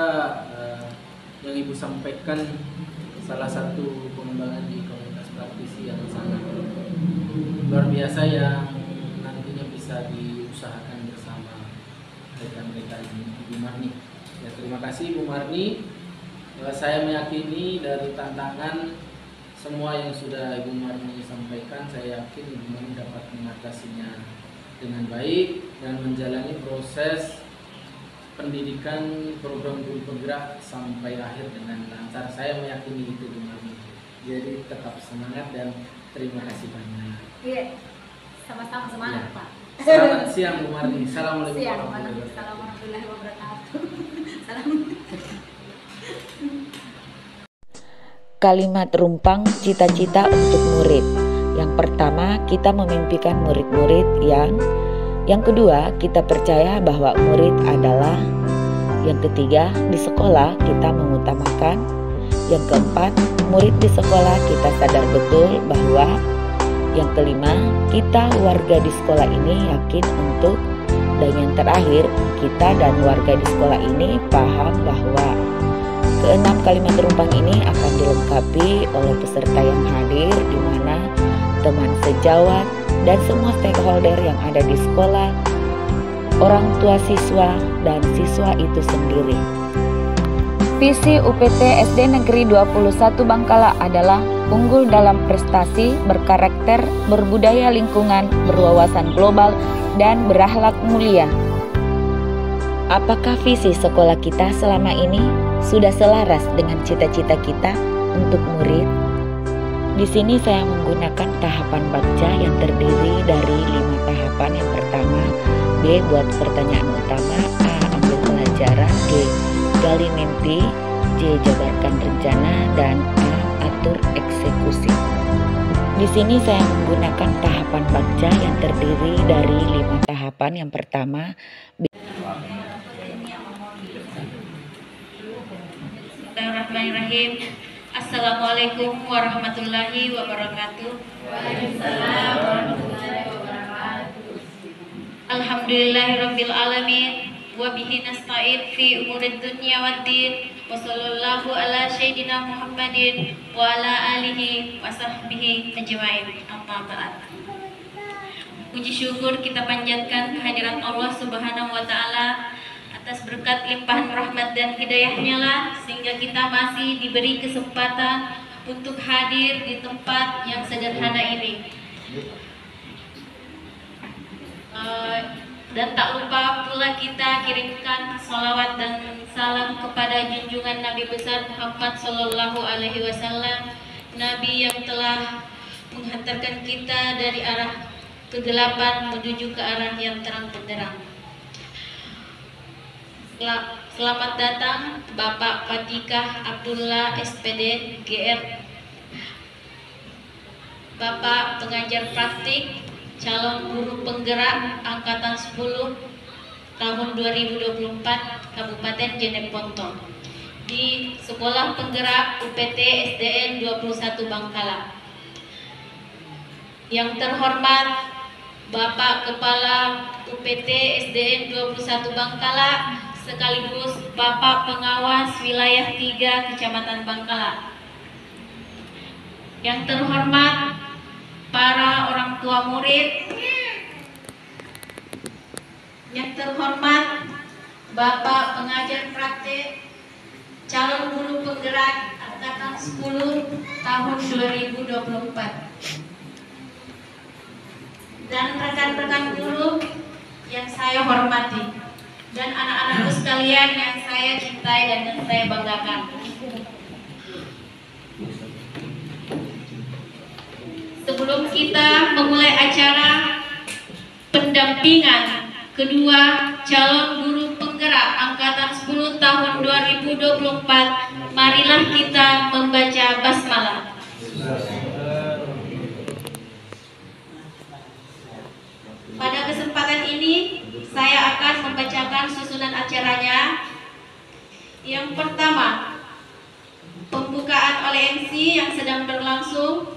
yang Ibu sampaikan salah satu pengembangan di komunitas praktisi yang sangat luar biasa yang nantinya bisa diusahakan bersama rekan-rekan Ibu Marni. Ya terima kasih Bu Marni. Saya meyakini dari tantangan semua yang sudah Ibu Marni sampaikan, saya yakin Ibu Marni dapat mengatasinya dengan baik dan menjalani proses pendidikan program guru penggerak sampai akhir dengan lancar. Saya meyakini itu Bu Marni. Jadi tetap semangat dan terima kasih banyak. Iya, sama-sama semangat Pak. Selamat siang Bu Marni. Assalamualaikum warahmatullahi wabarakatuh. Salam. Kalimat rumpang cita-cita untuk murid. Yang pertama, kita memimpikan murid-murid yang kedua, kita percaya bahwa murid adalah. Yang ketiga, di sekolah kita mengutamakan. Yang keempat, murid di sekolah kita sadar betul bahwa. Yang kelima, kita warga di sekolah ini yakin untuk. Dan yang terakhir, kita dan warga di sekolah ini paham bahwa keenam kalimat rumpang ini akan dilengkapi oleh peserta yang hadir, di mana teman sejawat dan semua stakeholder yang ada di sekolah, orang tua siswa, dan siswa itu sendiri. Visi UPT SD Negeri 21 Bangkala adalah unggul dalam prestasi, berkarakter, berbudaya lingkungan, berwawasan global, dan berakhlak mulia. Apakah visi sekolah kita selama ini sudah selaras dengan cita-cita kita untuk murid? Di sini saya menggunakan tahapan baca yang terdiri dari 5 tahapan. Yang pertama, B. Buat pertanyaan utama, A. Ambil pelajaran, G. Gali mimpi, J. Jabarkan rencana, dan A. Atur eksekusi. Di sini saya menggunakan tahapan baca yang terdiri dari 5 tahapan. Yang pertama, Bismillahirrahmanirrahim. Assalamualaikum warahmatullahi wabarakatuh. Waalaikumsalam warahmatullahi wabarakatuh. Alhamdulillahirabbil alamin wa bihi nasta'in fi umurid dunya waddin. Wa sallallahu ala sayyidina Muhammadin wa ala alihi wa sahbihi ajmain. Amma ba'd. Puji syukur kita panjatkan kehadiran Allah Subhanahu wa taala atas berkat limpahan rahmat dan hidayahnya lah sehingga kita masih diberi kesempatan untuk hadir di tempat yang sederhana ini. Dan tak lupa pula kita kirimkan salawat dan salam kepada junjungan Nabi besar Muhammad Sallallahu Alaihi Wasallam, Nabi yang telah menghantarkan kita dari arah kegelapan menuju ke arah yang terang benderang. Selamat datang Bapak Fatikah Abdullah SPD GR, Bapak pengajar praktik calon guru penggerak angkatan 10 tahun 2024 Kabupaten Jeneponto di Sekolah Penggerak UPT SDN 21 Bangkala. Yang terhormat Bapak Kepala UPT SDN 21 Bangkala sekaligus Bapak Pengawas Wilayah 3 Kecamatan Bangkala. Yang terhormat para orang tua murid, yang terhormat Bapak pengajar praktik calon guru penggerak angkatan 10 tahun 2024, dan rekan-rekan guru yang saya hormati, dan anak-anakku sekalian yang saya cintai dan yang saya banggakan. Sebelum kita memulai acara pendampingan kedua calon guru penggerak angkatan 10 tahun 2024, marilah kita membaca basmalah. Pada kesempatan ini saya akan membacakan susunan acaranya. Yang pertama, pembukaan oleh MC yang sedang berlangsung.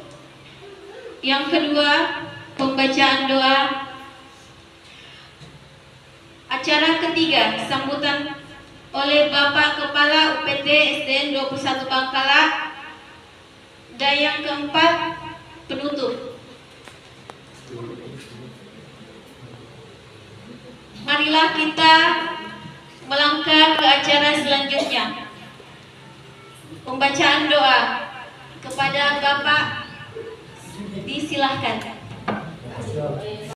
Yang kedua, pembacaan doa. Acara ketiga, sambutan oleh Bapak Kepala UPT SDN 21 Bangkala. Dan yang keempat, penutup. Marilah kita melangkah ke acara selanjutnya. Pembacaan doa kepada Bapak disilahkan.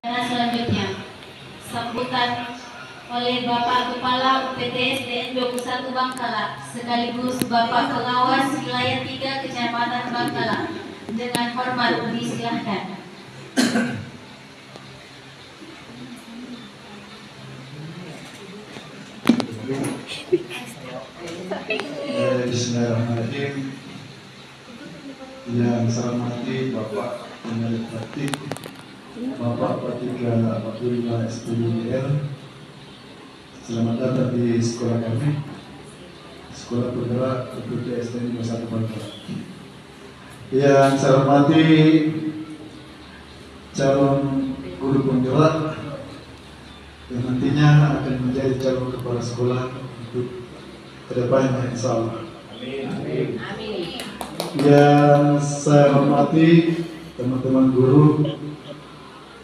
Selanjutnya, sambutan oleh Bapak Kepala UPT SDN 21 Bangkala sekaligus Bapak Pengawas Wilayah 3 Kecamatan Bangkala. Dengan hormat disilahkan. Bismillahirrahmanirrahim. Yang saya hormati Bapak pengajar praktik Bapak Fatikah Abdullah SPD GR, selamat datang di sekolah kami, Sekolah Penggerak UPT SDN 21 Bangkala. Yang saya hormati calon guru penggerak yang nantinya akan menjadi calon kepala sekolah untuk kedepannya, insya Allah. Amin. Amin. Yang saya hormati teman-teman guru,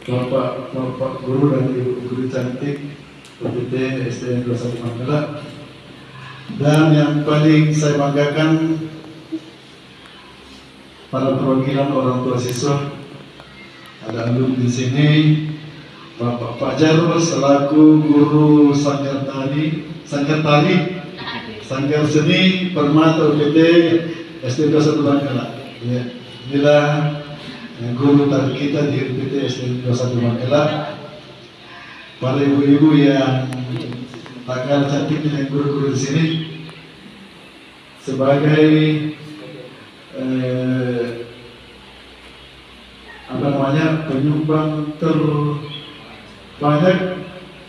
bapak guru dan ibu guru cantik UPT SDN 21 Bangkala, dan yang paling saya banggakan para perwakilan orang tua siswa. Ada alumni di sini, Bapak Fajar selaku guru Sanggar Seni Permata UPT SDN 21 Bangkala. Ya, inilah guru tadi kita di UPT SDN 21 Bangkala. Para ibu-ibu yang tak kalah cantik dengan guru-guru di sini, sebagai penyumbang terbanyak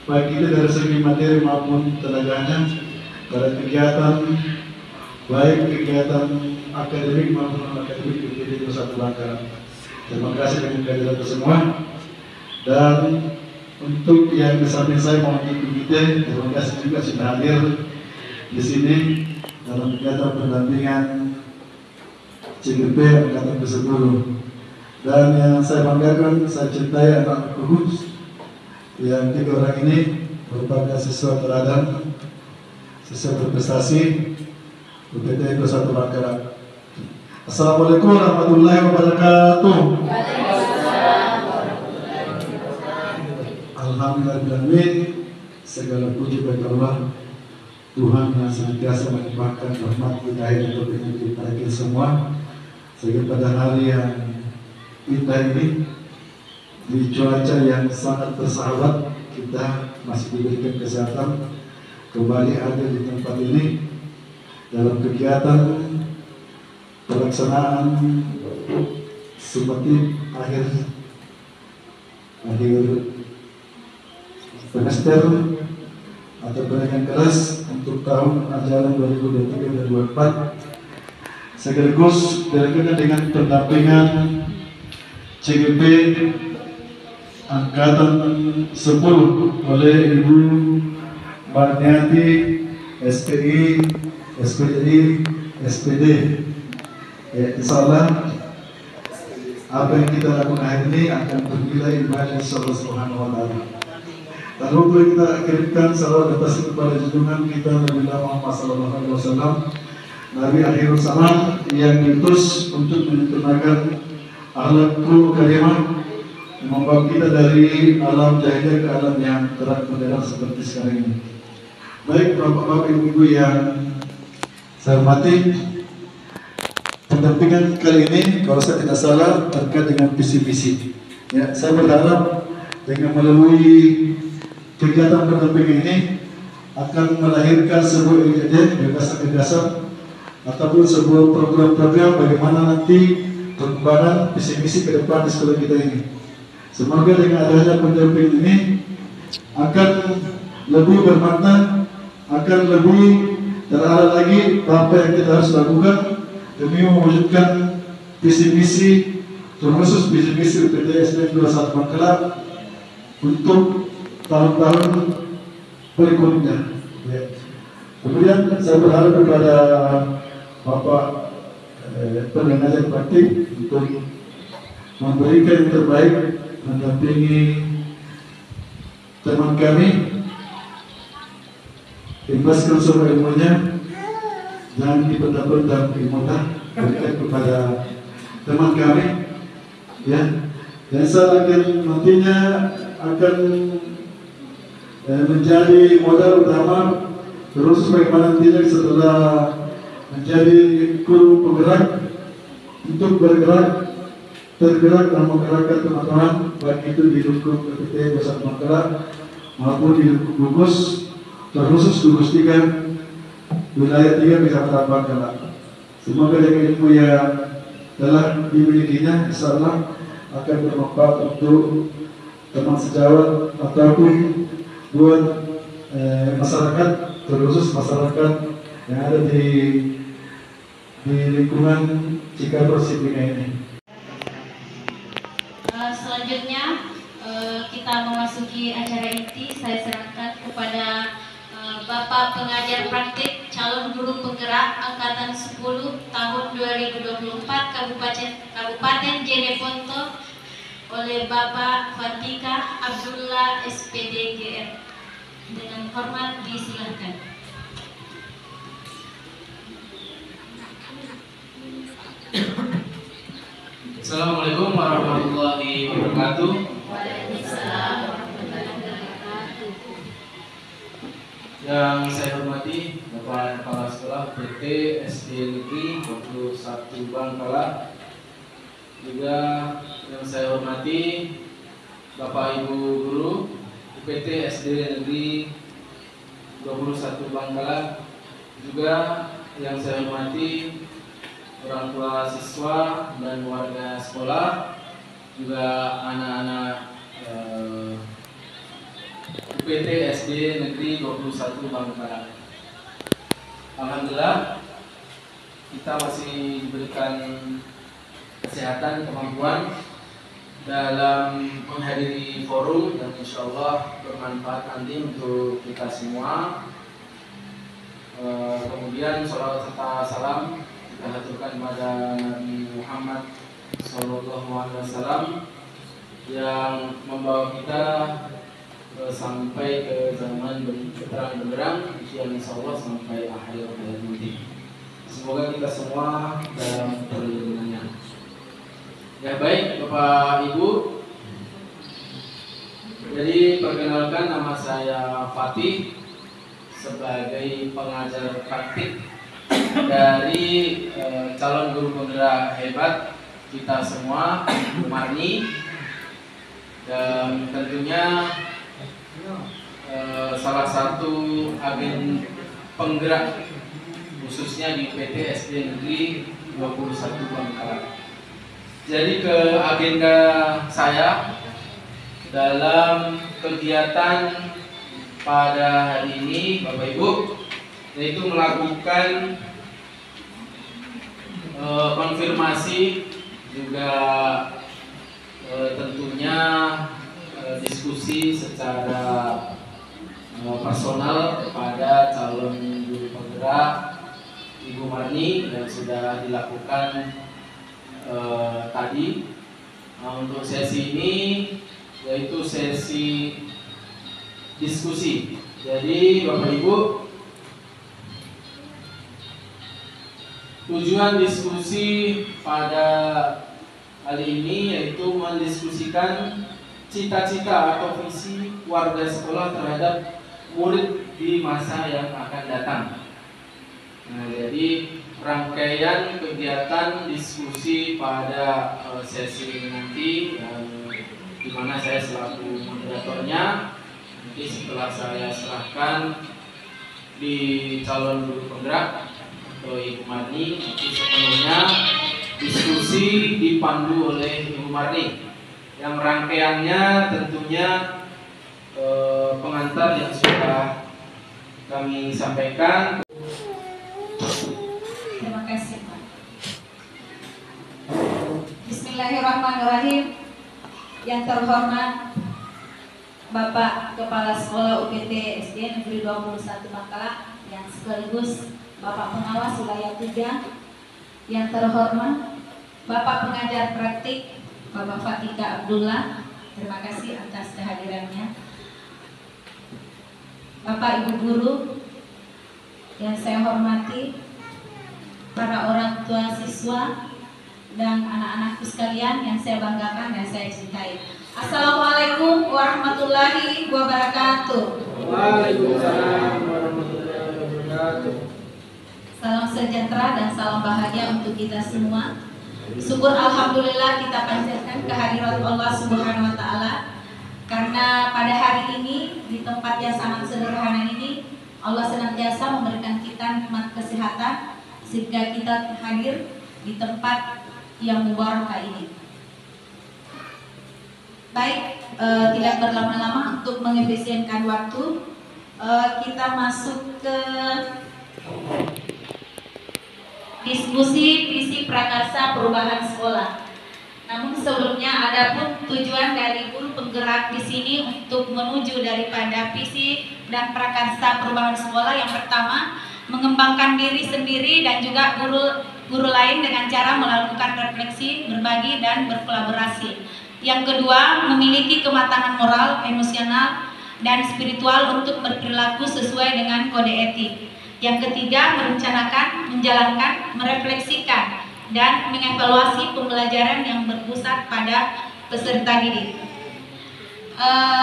bagi kita dari segi materi maupun tenaganya pada kegiatan, baik kegiatan akademik maupun non-akademik di UPT 21 Bangkala. Terima kasih dengan kehadiran semua. Dan untuk yang di samping saya mau mengikuti, terima kasih juga sudah hadir di sini dalam kegiatan pendampingan CGP angkatan ke-10. Dan yang saya banggakan, saya cintai anak khusus yang 3 orang ini merupakan siswa teladan, siswa berprestasi UPT 21 Bangkala. Assalamualaikum warahmatullahi wabarakatuh. Alhamdulillahirrahmanirrahim. Segala puji bagi Allah, Tuhan yang senantiasa melimpahkan rahmat hidayah dan taufik kepada kita semua. Sehingga pada hari yang indah ini, di cuaca yang sangat bersahabat, kita masih diberikan kesehatan kembali ada di tempat ini dalam kegiatan pelaksanaan seperti akhir semester atau pendidikan keras untuk tahun ajaran 2023-2024, sekaligus dilakukan dengan pendampingan CGP Angkatan 10 oleh Ibu Marniati, SPI, SPDI, SPD. Insya Allah apa yang kita lakukan hari ini akan bernilai ibadah Allah Subhanahu wa Ta'ala. Dan lalu kita kirimkan salawat atas kepada junjungan kita Nabi Muhammad SAW, Nabi akhir zaman yang diutus untuk menyempurnakan akhlakul karimah, membawa kita dari alam jahiliyah ke alam yang terang benderang seperti sekarang ini. Baik bapak-bapak, ibu-ibu yang saya hormati, pendampingan kali ini kalau saya tidak salah terkait dengan visi-misi. Ya, saya berharap dengan melalui kegiatan pendampingan ini akan melahirkan sebuah ide, gagasan-gagasan ataupun sebuah program-program bagaimana nanti pengembangan visi-misi ke depan di sekolah kita ini. Semoga dengan adanya pendampingan ini akan lebih bermakna, akan lebih terarah lagi apa yang kita harus lakukan demi mewujudkan visi-misi, terkhusus visi-misi UPT SD 21 Bangkalan untuk tahun-tahun berikutnya. Ya. Kemudian saya berharap kepada Bapak pengajar praktik untuk memberikan yang terbaik, mendampingi teman kami, imbaskan semua ilmunya, jangan dipendam-pendam ilmunya, berikan kepada teman kami, ya. Dan saya akan nantinya akan menjadi modal utama terus bagaimana nantinya setelah menjadi guru penggerak untuk tergerak dan menggerakkan teman-teman baik itu di lingkup UPT Besar Bangkalan maupun di lingkup gugus, terkhusus gugus 3 wilayah 3 Kecamatan Bangkalan. Semoga dengan ilmu yang telah dimilikinya insya Allah akan bermanfaat untuk teman sejawat ataupun buat masyarakat, terkhusus masyarakat yang ada di lingkungan Cikapur Sipinga ini. Selanjutnya kita memasuki acara inti. Saya serahkan kepada Bapak Pengajar Praktik Calon Guru Penggerak Angkatan 10 tahun 2024 Kabupaten Jeneponto oleh Bapak Fatika Abdullah SPD GR. Dengan hormat disilakan. Assalamualaikum warahmatullahi wabarakatuh. Waalaikumsalam warahmatullahi wabarakatuh. Yang saya hormati Bapak Kepala Sekolah PT SD Negeri 21 Bangkalan. Juga yang saya hormati Bapak Ibu Guru PT SD Negeri 21 Bangkalan. Juga yang saya hormati orang tua siswa dan warga sekolah, juga anak-anak UPT SD Negeri 21 Bangkalan. Alhamdulillah kita masih diberikan kesehatan, kemampuan dalam menghadiri forum dan insya Allah bermanfaat nanti untuk kita semua. Kemudian sholawat serta salam kita haturkan kepada Nabi Muhammad SAW yang membawa kita sampai ke zaman terang benderang yang insya Allah sampai akhir hayat nanti. Semoga kita semua dalam perlindungannya. Ya baik Bapak Ibu, Jadi perkenalkan, nama saya Fatih sebagai pengajar praktik dari calon guru penggerak hebat kita semua, Bu Marni, dan tentunya salah satu agen penggerak khususnya di PT SD Negeri 21 Bangkalan. Jadi ke agenda saya dalam kegiatan pada hari ini, Bapak Ibu, yaitu melakukan konfirmasi, juga tentunya diskusi secara personal kepada calon guru penggerak Ibu Marni yang sudah dilakukan tadi. Untuk sesi ini yaitu sesi diskusi. Jadi Bapak Ibu, tujuan diskusi pada kali ini yaitu mendiskusikan cita-cita atau visi warga sekolah terhadap murid di masa yang akan datang. Nah, jadi rangkaian kegiatan diskusi pada sesi ini nanti, di mana saya selaku moderatornya. Nanti setelah saya serahkan di calon guru penggerak atau Ibu Marni, nanti sepenuhnya diskusi dipandu oleh Ibu Marni. Yang rangkaiannya tentunya pengantar yang sudah kami sampaikan. Terima kasih, Pak. Bismillahirrahmanirrahim. Yang terhormat Bapak Kepala Sekolah UPT SD Negeri 21 Bangkalan, yang sekaligus Bapak Pengawas Wilayah 3. Yang terhormat Bapak Pengajar Praktik Bapak Fatika Abdullah, terima kasih atas kehadirannya. Bapak Ibu Guru yang saya hormati, para orang tua siswa dan anak-anakku sekalian yang saya banggakan dan saya cintai. Assalamualaikum warahmatullahi wabarakatuh. Waalaikumsalam warahmatullahi wabarakatuh. Salam sejahtera dan salam bahagia untuk kita semua. Syukur alhamdulillah kita panjatkan kehadirat Allah Subhanahu wa taala, karena pada hari ini di tempat yang sangat sederhana ini Allah senantiasa memberikan kita nikmat kesehatan sehingga kita hadir di tempat yang mubarakah ini. Baik, tidak berlama-lama untuk mengefisienkan waktu, kita masuk ke diskusi visi prakarsa perubahan sekolah. Namun sebelumnya ada pun tujuan dari guru penggerak di sini untuk menuju daripada visi dan prakarsa perubahan sekolah. Yang pertama, mengembangkan diri sendiri dan juga guru lain dengan cara melakukan refleksi, berbagi dan berkolaborasi. Yang kedua, memiliki kematangan moral, emosional dan spiritual untuk berperilaku sesuai dengan kode etik. Yang ketiga, merencanakan, menjalankan, merefleksikan, dan mengevaluasi pembelajaran yang berpusat pada peserta didik.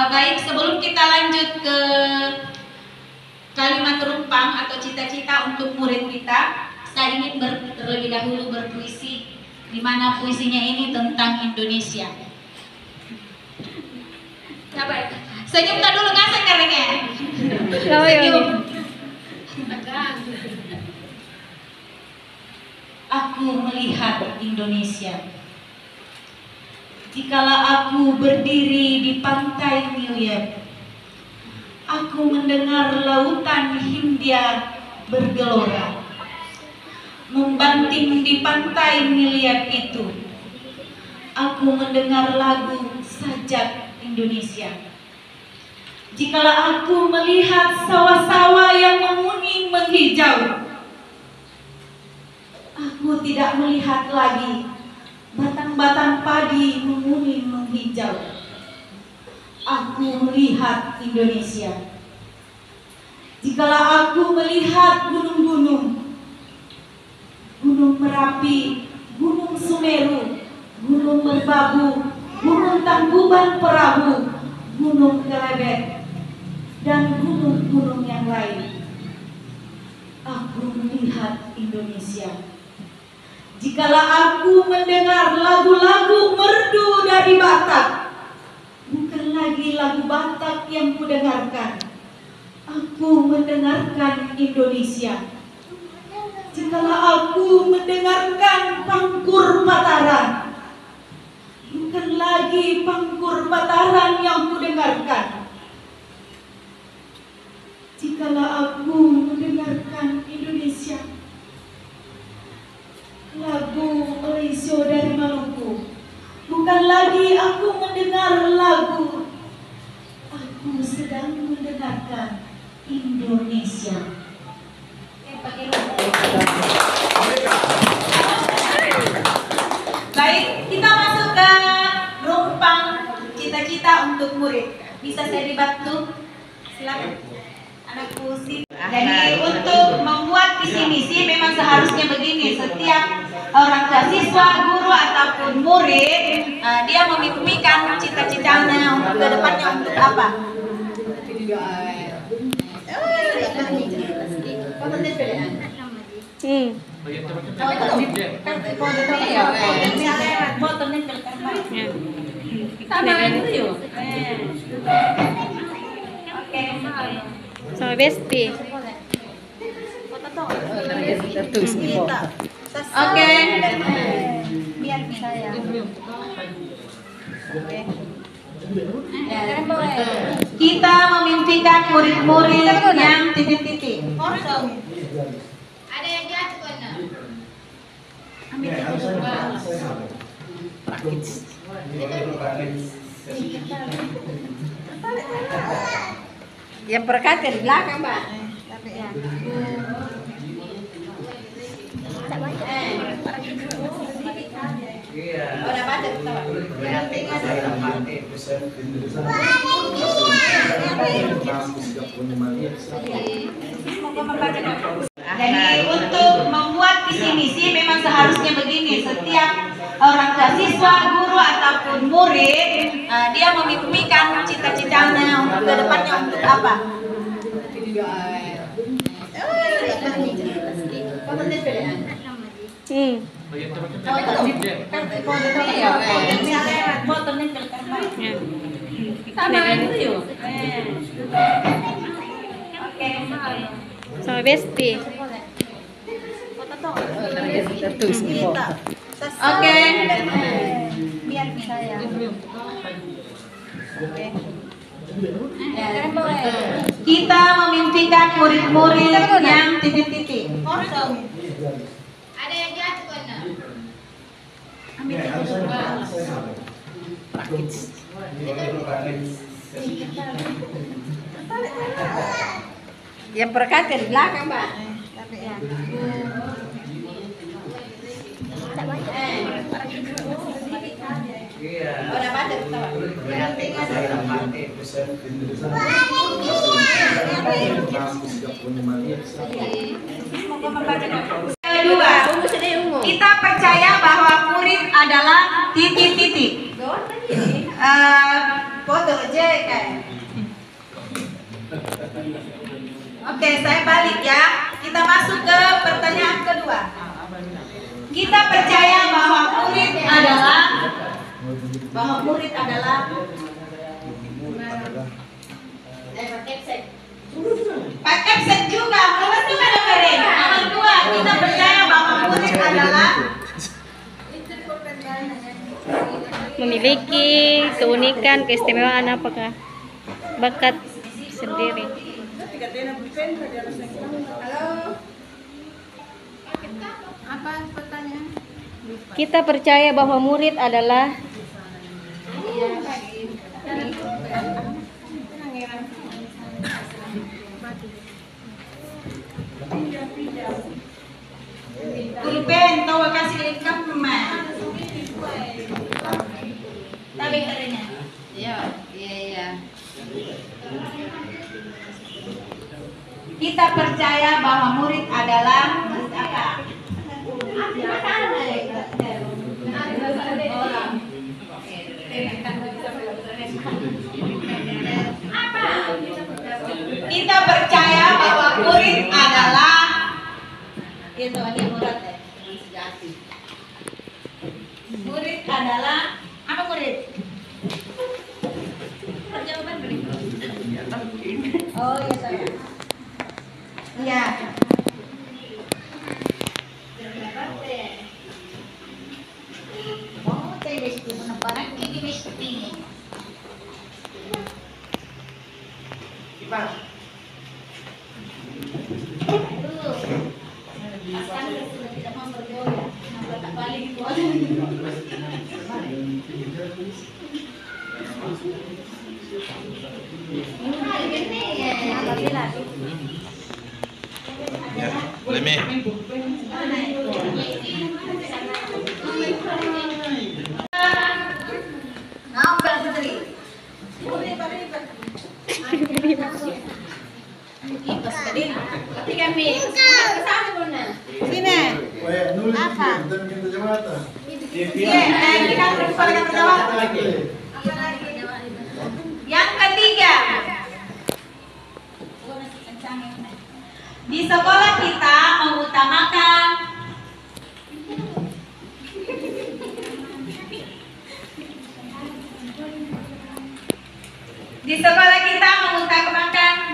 Baik, sebelum kita lanjut ke kalimat terumpang atau cita-cita untuk murid kita, saya ingin terlebih dahulu berpuisi, di mana puisinya ini tentang Indonesia. Sabar, senyum tak dulu ngasih karengnya. Senyum. Aku melihat Indonesia. Dikala aku berdiri di pantai New York, aku mendengar lautan Hindia bergelora, membanting di pantai miliar itu. Aku mendengar lagu sajak Indonesia. Jikalau aku melihat sawah-sawah yang menguning menghijau, aku tidak melihat lagi batang-batang padi menguning menghijau. Aku melihat Indonesia. Jikalau aku melihat gunung-gunung, Gunung Merapi, Gunung Sumeru, Gunung Merbabu, Gunung Tangkuban Perahu, Gunung Kelebek, dan gunung-gunung yang lain. Aku melihat Indonesia. Jikalau aku mendengar lagu-lagu merdu dari Batak, bukan lagi lagu Batak yang kudengarkan. Aku mendengarkan Indonesia. Jikalau aku mendengarkan Pangkur Mataram, bukan lagi Pangkur Mataram yang kudengarkan. Jikalau aku mendengarkan Indonesia, lagu Malaysia dari Maluku, bukan lagi aku mendengar lagu. Aku sedang mendengarkan Indonesia. Baik, kita masuk ke rumpang cita-cita untuk murid. Bisa saya dibantu? Silakan. Anakku sih. Jadi untuk membuat visi misi memang seharusnya begini. Setiap orang tua siswa, guru ataupun murid, dia memimpikan cita-citanya untuk kedepannya untuk apa? Sama Besti. Oke. Biar saya. Kita memimpikan murid-murid yang titik-titik. Ada yang jatuh kan? Yang berkata di belakang, Mbak. Udah baca Jadi untuk membuat visi misi memang seharusnya begini. Setiap orang tua siswa, guru ataupun murid, dia memimpikan cita-citanya untuk kedepannya untuk apa? Sama Besti. Oke. Biar saya. Kita memimpikan murid-murid yang titik-titik. Ada yang jatuh kan? Yang berkata di belakang, Mbak. Udah baca Kedua, kita percaya bahwa murid adalah titik-titik. Foto aja kayak. Oke, saya balik ya. Kita masuk ke pertanyaan kedua. Kita percaya bahwa murid adalah Pak Epset juga. Nomor dua dengerin. Nomor dua, kita percaya bahwa murid adalah Memiliki keunikan, keistimewaan apakah bakat sendiri. apa pertanyaan? Kita percaya bahwa murid adalah Pulpen, tahu kasih lengkap mah. Tapi katanya. Iya. Kita percaya bahwa murid adalah apa? kita percaya bahwa murid adalah itu dia murid sejati. Murid adalah apa murid? Jawaban berikut. Oh iya saya. Iya. Oh, saya mesti menemparan ini mesti. Ipan. Pasangan sudah tidak mau bergoyang, nampak tak balik Yang ketiga, di sekolah kita mengutamakan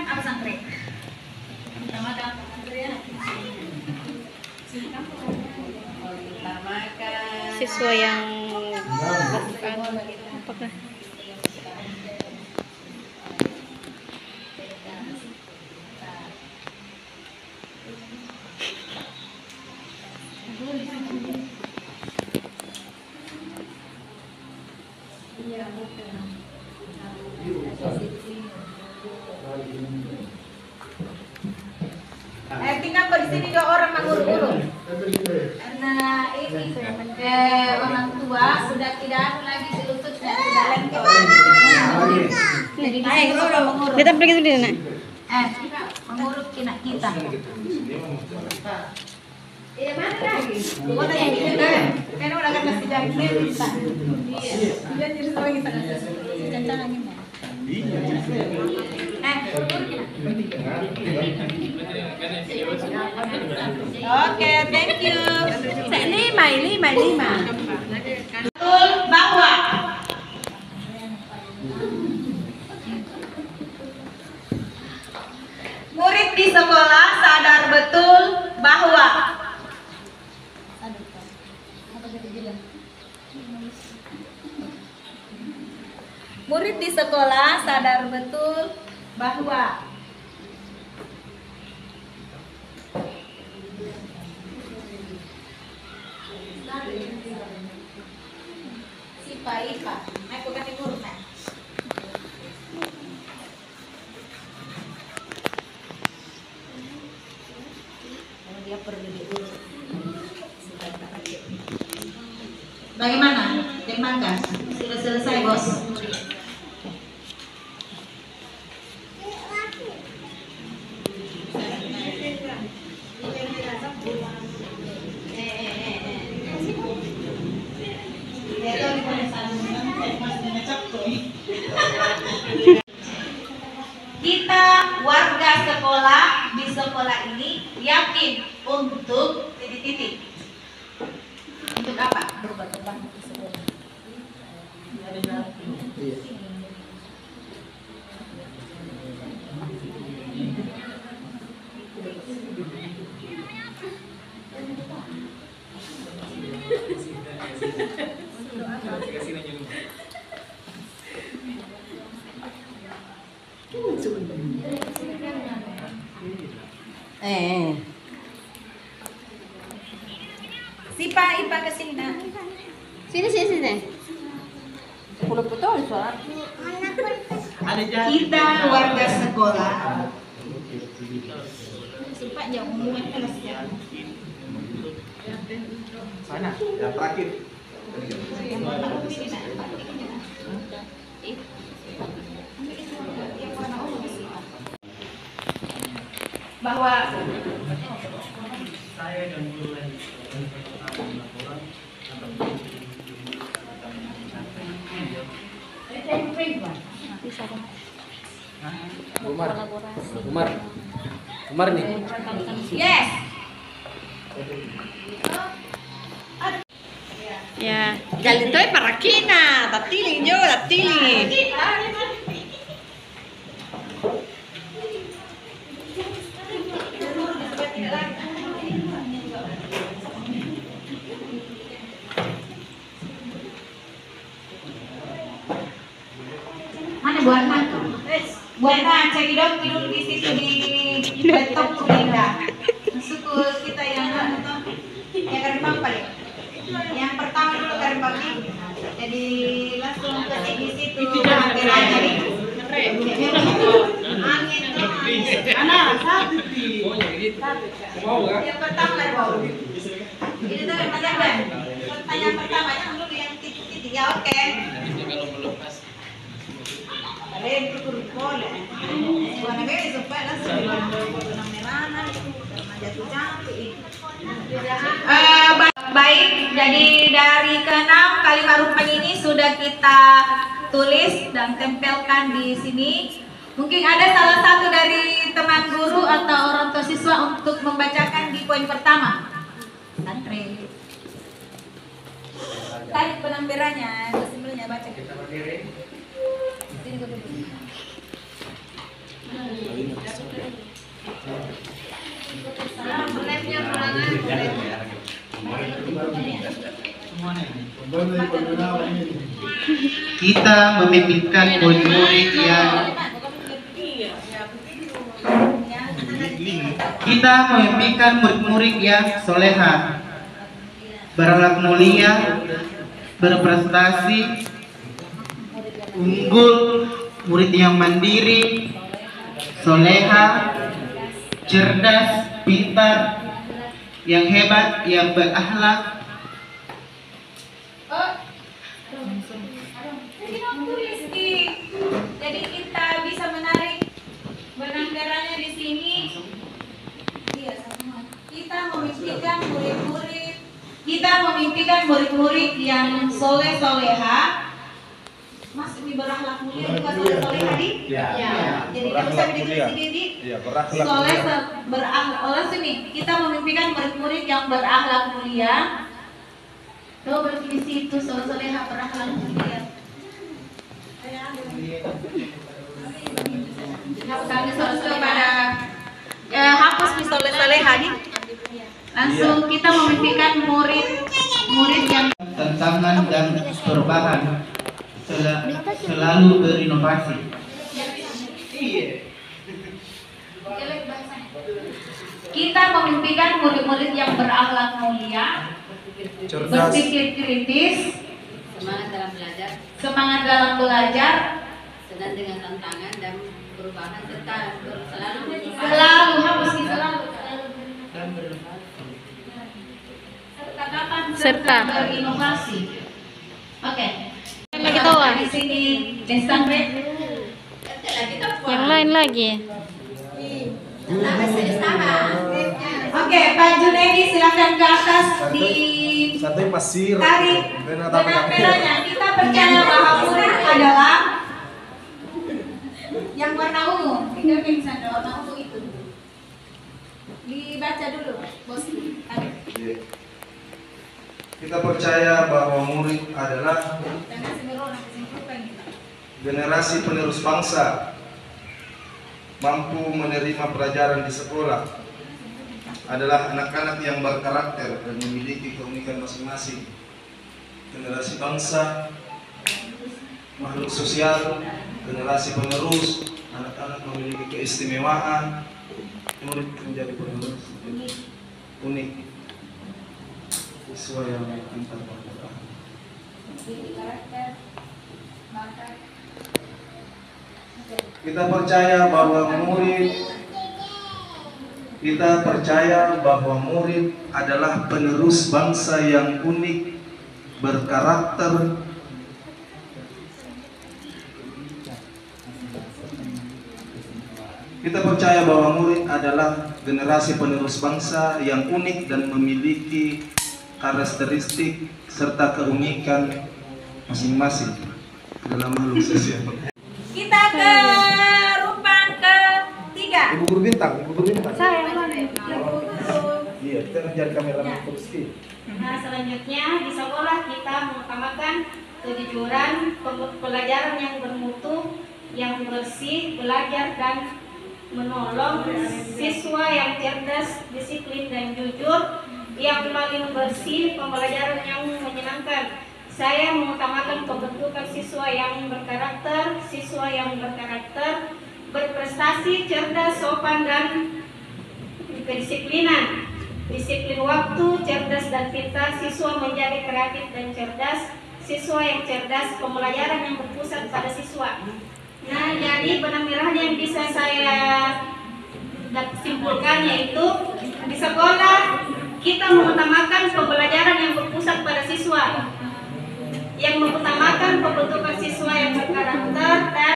apa santri? Siswa yang tinggal di sini 2 orang mengurus-urus. Karena ini orang tua sudah tidak lagi selututnya, sudah lengkap. Jadi kita mengurus. kita pergi dulu nak. Mengurus kita. Iya mana lagi? Karena udah kan masih jadi minta. Iya. Jadi semua kita jangan lagi. Oke, thank you. 5. Betul bahwa murid di sekolah sadar betul bahwa murid di sekolah sadar betul bahwa Ipa, aku kasih huruf kan? Dia perlu diurus. Bagaimana? Temangkas? Sudah selesai bos. Kita warga sekolah di sekolah ini yakin untuk titik-titik. Untuk apa? Berubah terbang di sekolah. Ipa ke sini nak. Sini. 10 betul soal. Kita warga sekolah. Siapa yang umumnya kelas ya? Sana, yang terakhir. Bahwa saya dan guru lain laporan Umar nih. Yes. Ya, galito ay para kina, tatiling yo, tatiling. Mana buana? Buana cekidot tidur di situ di laptop tuh Linda. Masuk ke kita yang garing pampa deh. Yang pertama dulu garing pampa. Jadi langsung ketik di situ hampir aja nih. Angin tuh. Anak satu di. Yang pertama garing bawah. Ini tuh pertanyaan. Pertanyaan pertamanya dulu yang titik-titik ya oke. Kalau belum pas. Baik, jadi dari ke-6 kalimat rupan ini sudah kita tulis dan tempelkan di sini. Mungkin ada salah satu dari teman guru atau orang tua siswa untuk membacakan di poin pertama. Santri. Tarik penampilannya, simbolnya baca. Kita berdiri. Sini gue duduk. Kita memimpikan murid-murid yang soleha, berakhlak mulia, berprestasi, unggul, murid yang mandiri, soleha, cerdas, pintar, yang hebat, yang berakhlak. Jadi kita bisa menarik benang merahnya di sini. Iya, sama. Kita memimpikan murid-murid yang soleh soleha. Mas ini berakhlak mulia juga soleh soleha di? Iya. Jadi kita bisa berdiri di. Iya, berakhlak. Soleh berakhlak. Oleh sini kita memimpikan murid-murid yang berakhlak mulia. Tuh berdiri di situ soleh soleha berakhlak mulia. Kami suruh pada hapus pistol soleha nih. Langsung kita memimpikan murid yang Tantangan dan perubahan, selalu berinovasi. Kita memimpikan murid-murid yang berakhlak mulia, berpikir kritis, semangat dalam belajar, Sedang dengan tantangan dan perubahan serta selalu hapus selalu serta berinovasi. Oke. Lagi tawa. Di sini Desambre. Yang lain lagi. Oke, Pak Junedi silakan ke atas di tarik benang merahnya. Kita percaya bahwa murid adalah yang warna ungu. Kita pingsan warna ungu itu. Dibaca dulu, Bos. Tarik. Kita percaya bahwa murid adalah generasi penerus bangsa, mampu menerima pelajaran di sekolah, adalah anak-anak yang berkarakter dan memiliki keunikan masing-masing. Generasi bangsa, makhluk sosial, generasi penerus, anak-anak memiliki keistimewaan, murid menjadi penerus unik sesuai yang antar bangsa. Kita percaya bahwa murid adalah penerus bangsa yang unik, berkarakter, kita percaya bahwa murid adalah generasi penerus bangsa yang unik dan memiliki karakteristik serta keunikan masing-masing dalam makhluk sosial. Kita ke rumpang ke Gugur bintang. Saya mana? Iya, kita ngejar kamera terus. Nah, selanjutnya di sekolah kita mengutamakan kejujuran, pelajaran yang bermutu, yang bersih, belajar dan menolong, siswa yang cerdas, disiplin dan jujur, yang paling bersih, pembelajaran yang menyenangkan. Saya mengutamakan pembentukan siswa yang berkarakter, berprestasi, cerdas, sopan dan kedisiplinan. Disiplin waktu, cerdas dan pintar, siswa menjadi kreatif dan cerdas, siswa yang cerdas, pembelajaran yang berpusat pada siswa. Nah, jadi benang merahnya yang bisa saya simpulkan yaitu di sekolah kita mengutamakan pembelajaran yang berpusat pada siswa, yang mengutamakan pembentukan siswa yang berkarakter dan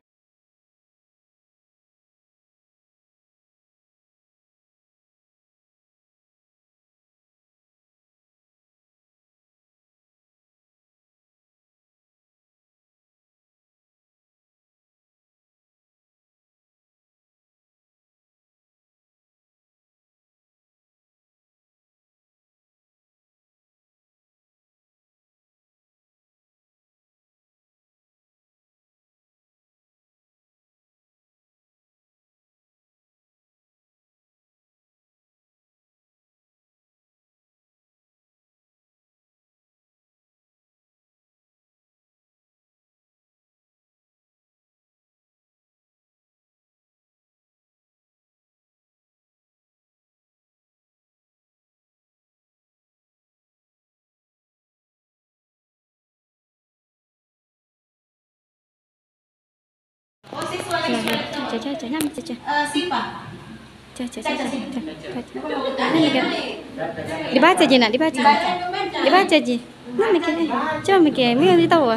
Dibaca Ji, nak dibaca. Dibaca Ji. Nah, mikir. Coba mikir, Mia tahu.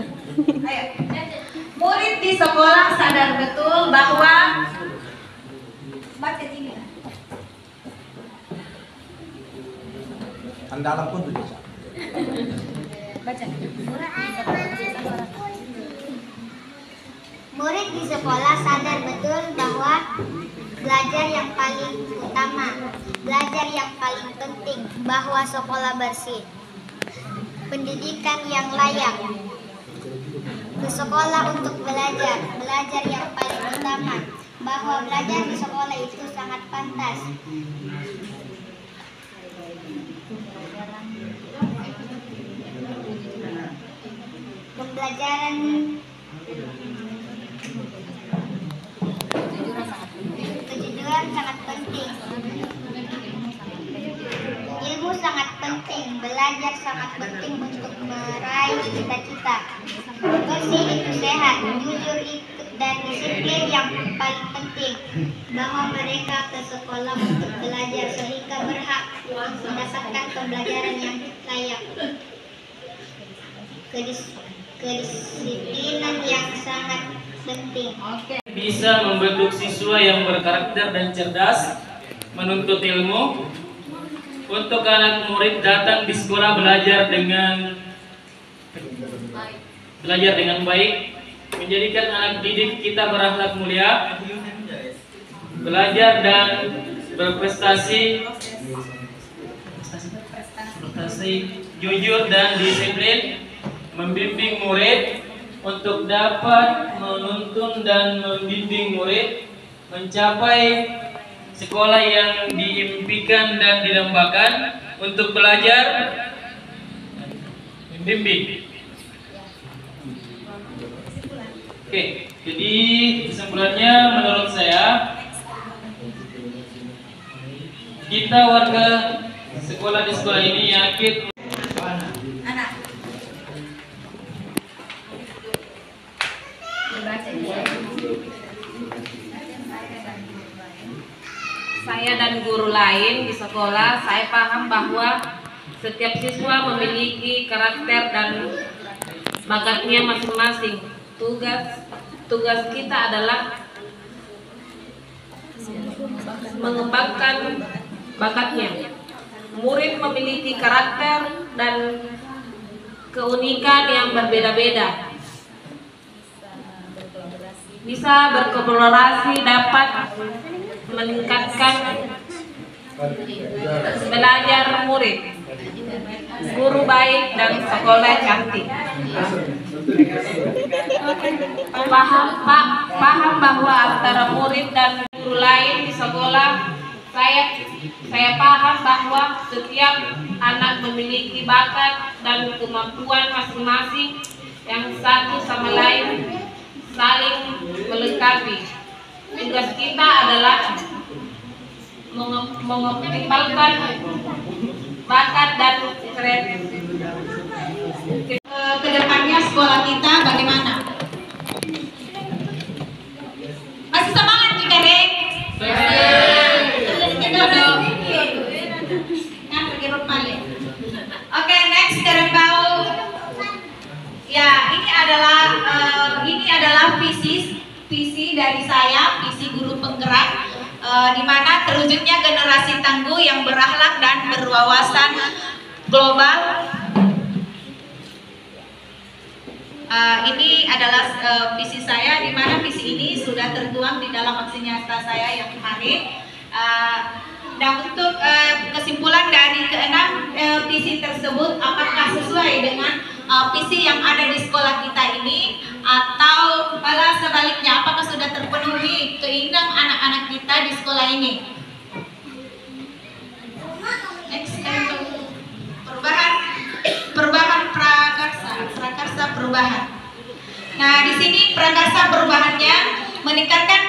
Murid di sekolah sadar betul bahwa baca Ji. Andalan pun tuh bisa. Baca. Murid di sekolah sadar betul bahwa belajar yang paling utama, belajar yang paling penting, bahwa sekolah bersih, pendidikan yang layak, ke sekolah untuk belajar, belajar yang paling utama, bahwa belajar di sekolah itu sangat pantas. Pembelajaran kejujuran sangat penting. Ilmu sangat penting, belajar sangat penting untuk meraih cita-cita. Bersih itu sehat, jujur itu dan disiplin yang paling penting. Bahwa mereka ke sekolah untuk belajar sehingga berhak mendapatkan pembelajaran yang layak. Kedisiplinan yang sangat penting. Bisa membentuk siswa yang berkarakter dan cerdas, menuntut ilmu. Untuk anak murid datang di sekolah belajar dengan baik, menjadikan anak didik kita berakhlak mulia, belajar dan berprestasi, jujur dan disiplin, membimbing murid untuk dapat menuntun dan membimbing murid mencapai sekolah yang diimpikan dan didambakan untuk belajar, membimbing. Oke, jadi kesimpulannya menurut saya kita warga sekolah di sekolah ini yakin saya dan guru lain di sekolah, saya paham bahwa setiap siswa memiliki karakter dan bakatnya masing-masing. Tugas kita adalah mengembangkan bakatnya. Murid memiliki karakter dan keunikan yang berbeda-beda. Bisa berkolaborasi, dapat meningkatkan belajar murid, guru baik dan sekolah cantik. Paham bahwa antara murid dan guru lain di sekolah, saya paham bahwa setiap anak memiliki bakat dan kemampuan masing-masing yang satu sama lain saling melengkapi. Tugas kita adalah mengoptimalkan bakat dan kreativitas. Kedepannya sekolah kita bagaimana? Masih semangat kita, Rek? Oke, next Kerenbau. Ya, ini adalah visi dari saya, visi guru penggerak, di mana terwujudnya generasi tangguh yang berakhlak dan berwawasan global. Ini adalah visi saya, di mana visi ini sudah tertuang di dalam aksi nyata saya yang kemarin. Dan untuk kesimpulan dari keenam visi tersebut, apakah sesuai dengan visi yang ada di sekolah kita ini, atau malah sebaliknya, apakah sudah terpenuhi keinginan anak-anak kita di sekolah ini? Next, perubahan prakarsa perubahan. Nah, di sini prakarsa perubahannya meningkatkan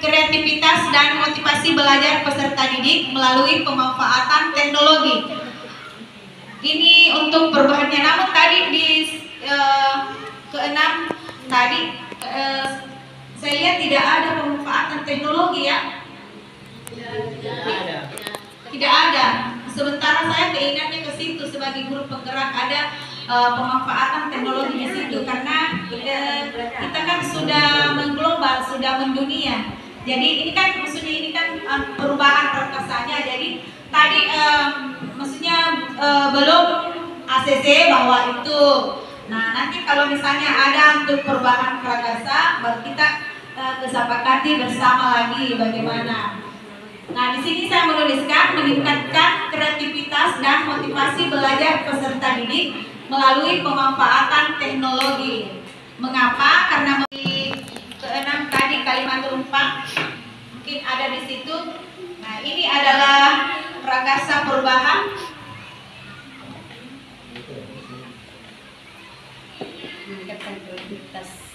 kreativitas dan motivasi belajar peserta didik melalui pemanfaatan teknologi. Ini untuk perubahannya. Namun tadi di keenam tadi saya lihat tidak ada pemanfaatan teknologi, ya. Tidak ada. Sementara saya keinginannya ke situ sebagai guru penggerak, ada pemanfaatan teknologi di situ, karena kita kan sudah mengglobal, sudah mendunia. Jadi ini kan maksudnya ini kan perubahan prakarsanya. Jadi tadi maksudnya belum ACC bahwa itu. Nah, nanti kalau misalnya ada untuk perubahan prakarsa, baru kita kesepakati bersama lagi bagaimana. Nah, di sini saya menuliskan meningkatkan kreativitas dan motivasi belajar peserta didik melalui pemanfaatan teknologi. Mengapa? Karena di keenam tadi kalimat rumpak mungkin ada di situ. Nah, ini adalah prakarsa perubahan.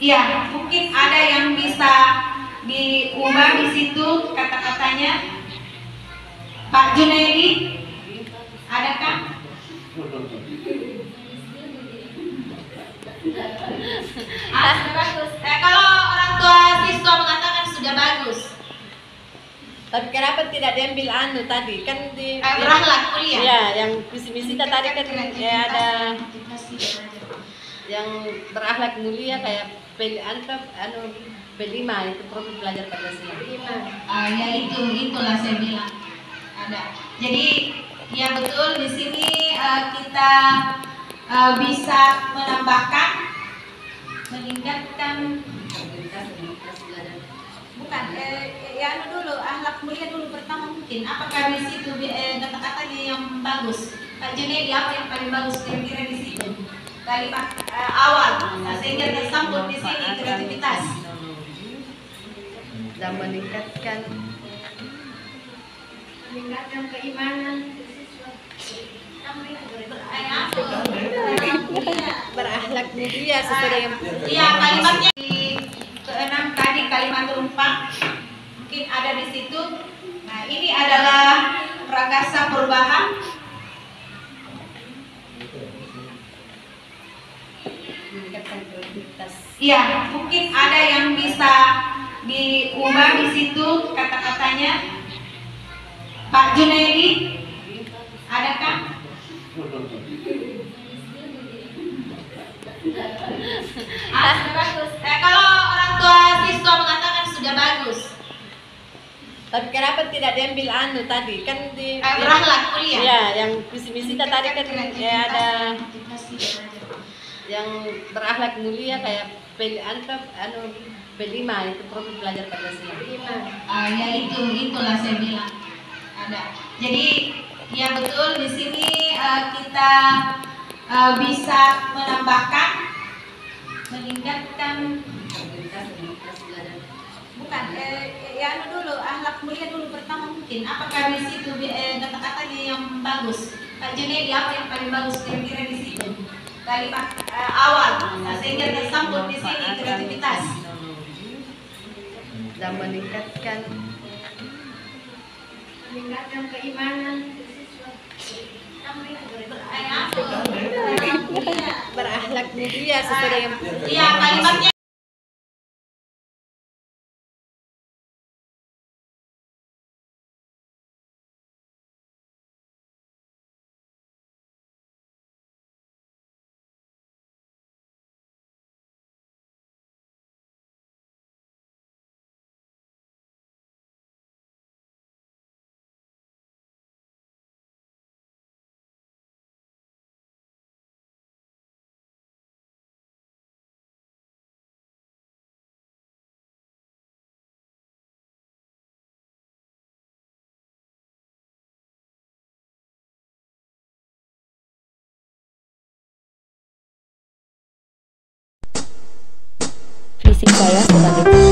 Iya, mungkin ada yang bisa diubah di situ kata-katanya. Pak Junaidi, adakah? Sudah bagus. Kalau orang tua siswa mengatakan sudah bagus. Tapi kenapa tidak diambil tadi? Kan di berakhlak mulia. Ya, yang visi-misi tadi kan ya ada yang berakhlak mulia kayak P5 itu profil belajar Pancasila. Ya itulah saya bilang. Ada. Jadi ya betul, di sini kita bisa menambahkan, meningkatkan, bukan dulu akhlak mulia dulu pertama mungkin. Apakah di situ kata-katanya yang bagus? Pak Junaidi, apa yang paling bagus kira-kira di situ? Kalimat awal sehingga tersambut di sini kreativitas dan meningkatkan keimanan, berakhlak mulia sesuai yang iya kalimatnya di keenam tadi kalimat rumpak mungkin ada di situ. Nah, ini adalah prakarsa perubahan. Iya, mungkin ada yang bisa diubah di situ kata-katanya. Pak Junaidi, adakah? Sudah bagus. Kalau orang tua siswa mengatakan sudah bagus. Tapi kenapa tidak diambil tadi? Kan di berakhlak mulia. Ya, yang visi-misi tadi kan ya ada yang berakhlak mulia kayak P5 P5 itu profil belajar Pancasila. Ya itulah saya bilang ada. Jadi ya betul di sini kita bisa menambahkan, meningkatkan bukan ya dulu akhlak mulia dulu pertama mungkin. Apakah di situ kata-katanya yang bagus? Pak Junedi apa yang paling bagus kira-kira di situ? Kalimat awal sehingga tersambut di sini kreativitas Dan meningkatkan keimanan, berakhlak mulia sesuai dengan iya kalimatnya. Fisik saya sebagai